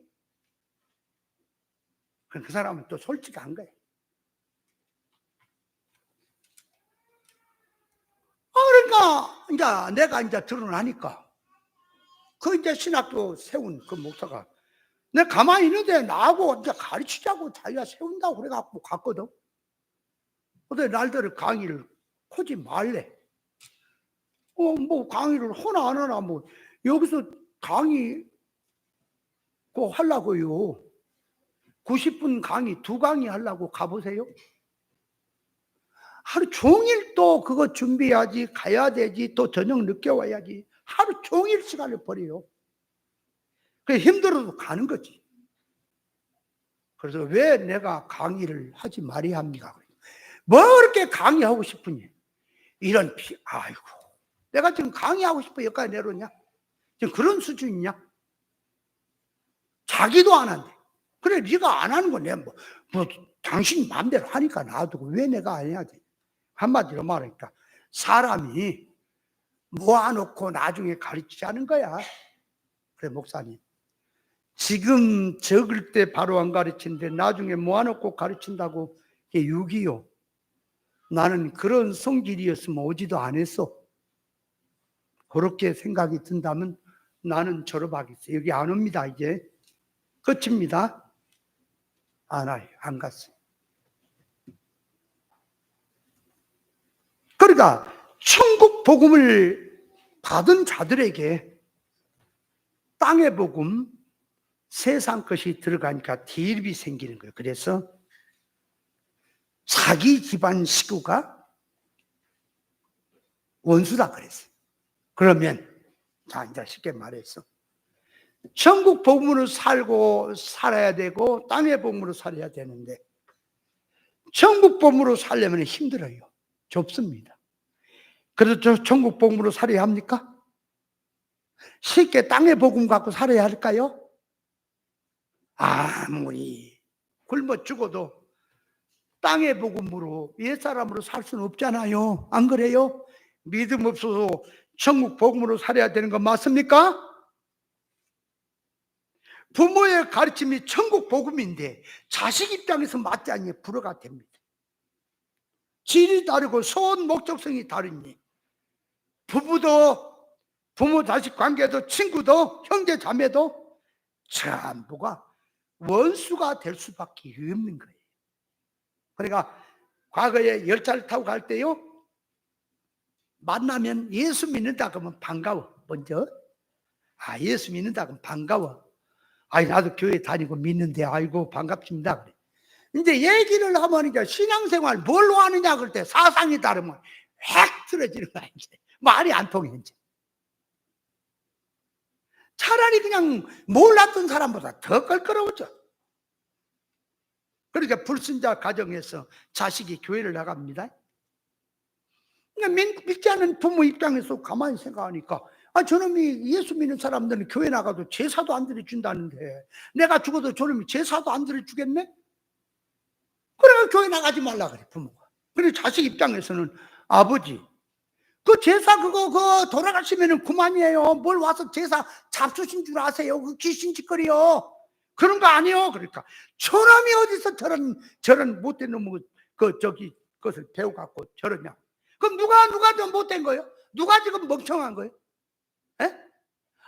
그 사람은 또 솔직한 거예요. 그러니까 이제 내가 이제 드러나니까 그 이제 신학교 세운 그 목사가 내가 가만히 있는데 나하고 이제 가르치자고 자기가 세운다고 그래갖고 갔거든. 근데 날들을 강의를 하지 말래. 뭐 강의를 하나 안 하나 뭐 여기서 강의 그 하려고요. 90분 강의 2강의 하려고 가보세요. 하루 종일 또 그거 준비해야지, 가야 되지, 또 저녁 늦게 와야지. 하루 종일 시간을 버려요. 그래 힘들어도 가는 거지. 그래서 왜 내가 강의를 하지 말아야 합니까? 뭐 그렇게 강의하고 싶으니? 이런 아이고, 내가 지금 강의하고 싶어 여기까지 내려오냐? 지금 그런 수준이냐? 자기도 안 한대. 그래 네가 안 하는 건 내가 뭐 당신 마음대로 하니까 놔두고 왜 내가 안 해야 돼? 한마디로 말하니까 사람이 모아놓고 나중에 가르치자는 거야. 그래 목사님, 지금 적을 때 바로 안 가르치는데 나중에 모아놓고 가르친다고 이게 6.25. 나는 그런 성질이었으면 오지도 안 했어. 그렇게 생각이 든다면 나는 졸업하겠어. 여기 안 옵니다. 이제 끝입니다. 안 와요. 안 갔어요. 그러니까 천국 복음을 받은 자들에게 땅의 복음, 세상 것이 들어가니까 대립이 생기는 거예요. 그래서 자기 집안 식구가 원수다 그랬어요. 그러면 자 이제 쉽게 말해서 천국 복음으로 살아야 되고 땅의 복음으로 살아야 되는데 천국 복음으로 살려면 힘들어요. 좁습니다. 그래서 천국 복음으로 살아야 합니까? 쉽게 땅의 복음 갖고 살아야 할까요? 아무리 굶어 죽어도 땅의 복음으로 옛사람으로 살 수는 없잖아요. 안 그래요? 믿음 없어서 천국 복음으로 살아야 되는 거 맞습니까? 부모의 가르침이 천국 복음인데 자식 입장에서 맞지 않니 불허가 됩니다. 질이 다르고 소원 목적성이 다르니 부부도 부모 자식 관계도 친구도 형제 자매도 전부가 원수가 될 수밖에 없는 거예요. 그러니까 과거에 열차를 타고 갈 때요 만나면 예수 믿는다 그러면 반가워. 먼저 예수 믿는다 그러면 반가워. 나도 교회 다니고 믿는데 아이고 반갑습니다. 그래. 이제 얘기를 하면 이제 신앙생활 뭘로 하느냐 그럴 때 사상이 다르면 획 틀어지는 거야. 이제 말이 안 통해. 이제 차라리 그냥 몰랐던 사람보다 더 껄끄러워져. 그러니까 불신자 가정에서 자식이 교회를 나갑니다. 그러니까 믿지 않은 부모 입장에서 가만히 생각하니까 저놈이 예수 믿는 사람들은 교회 나가도 제사도 안 드려준다는데 내가 죽어도 저놈이 제사도 안 드려주겠네? 그러니까 교회 나가지 말라 그래 부모가. 그래 자식 입장에서는 아버지 그 제사 그거 돌아가시면은 그만이에요. 뭘 와서 제사 잡수신 줄 아세요? 그 귀신 짓거리요. 그런 거 아니요. 그러니까 저놈이 어디서 저런 못된 놈의 그것을 배워갖고 저러냐? 그럼 누가 더 못된 거예요? 누가 지금 멍청한 거예요? 에?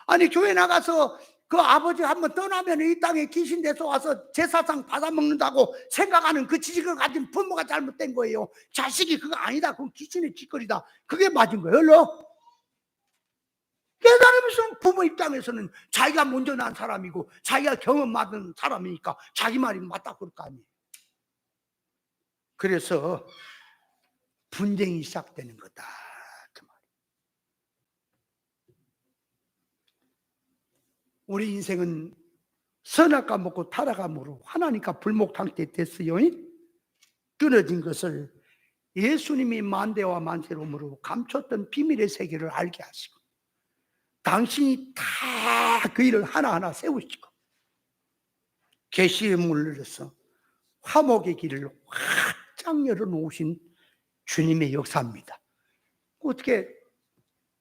아니 교회 나가서 그 아버지 한번 떠나면 이 땅에 귀신 돼서 와서 제사상 받아먹는다고 생각하는 그 지식을 가진 부모가 잘못된 거예요. 자식이 그거 아니다. 그건 귀신의 짓거리다. 그게 맞은 거예요. 깨달으면서 부모 입장에서는 자기가 먼저 난 사람이고 자기가 경험 받은 사람이니까 자기 말이 맞다 그럴 거 아니에요. 그래서 분쟁이 시작되는 거다. 그 말. 우리 인생은 선악과 먹고 타락함으로 하나님과 불목탕태 됐어요. 끊어진 것을 예수님이 만대와 만세로움으로 감췄던 비밀의 세계를 알게 하시고 당신이 다 그 일을 하나하나 세우시고 계시의 문을 열어서 화목의 길을 확장 열어놓으신 주님의 역사입니다. 어떻게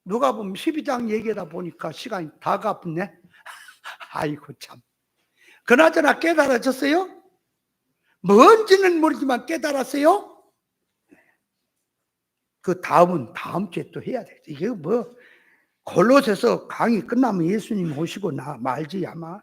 누가 보면 12장 얘기하다 보니까 시간이 다 가쁘네. 아이고 참. 그나저나 깨달아졌어요? 뭔지는 모르지만 깨달았어요? 그 다음은 다음 주에 또 해야 돼. 이게 뭐 골로새서 강의 끝나면 예수님 오시고 나 말지 아마.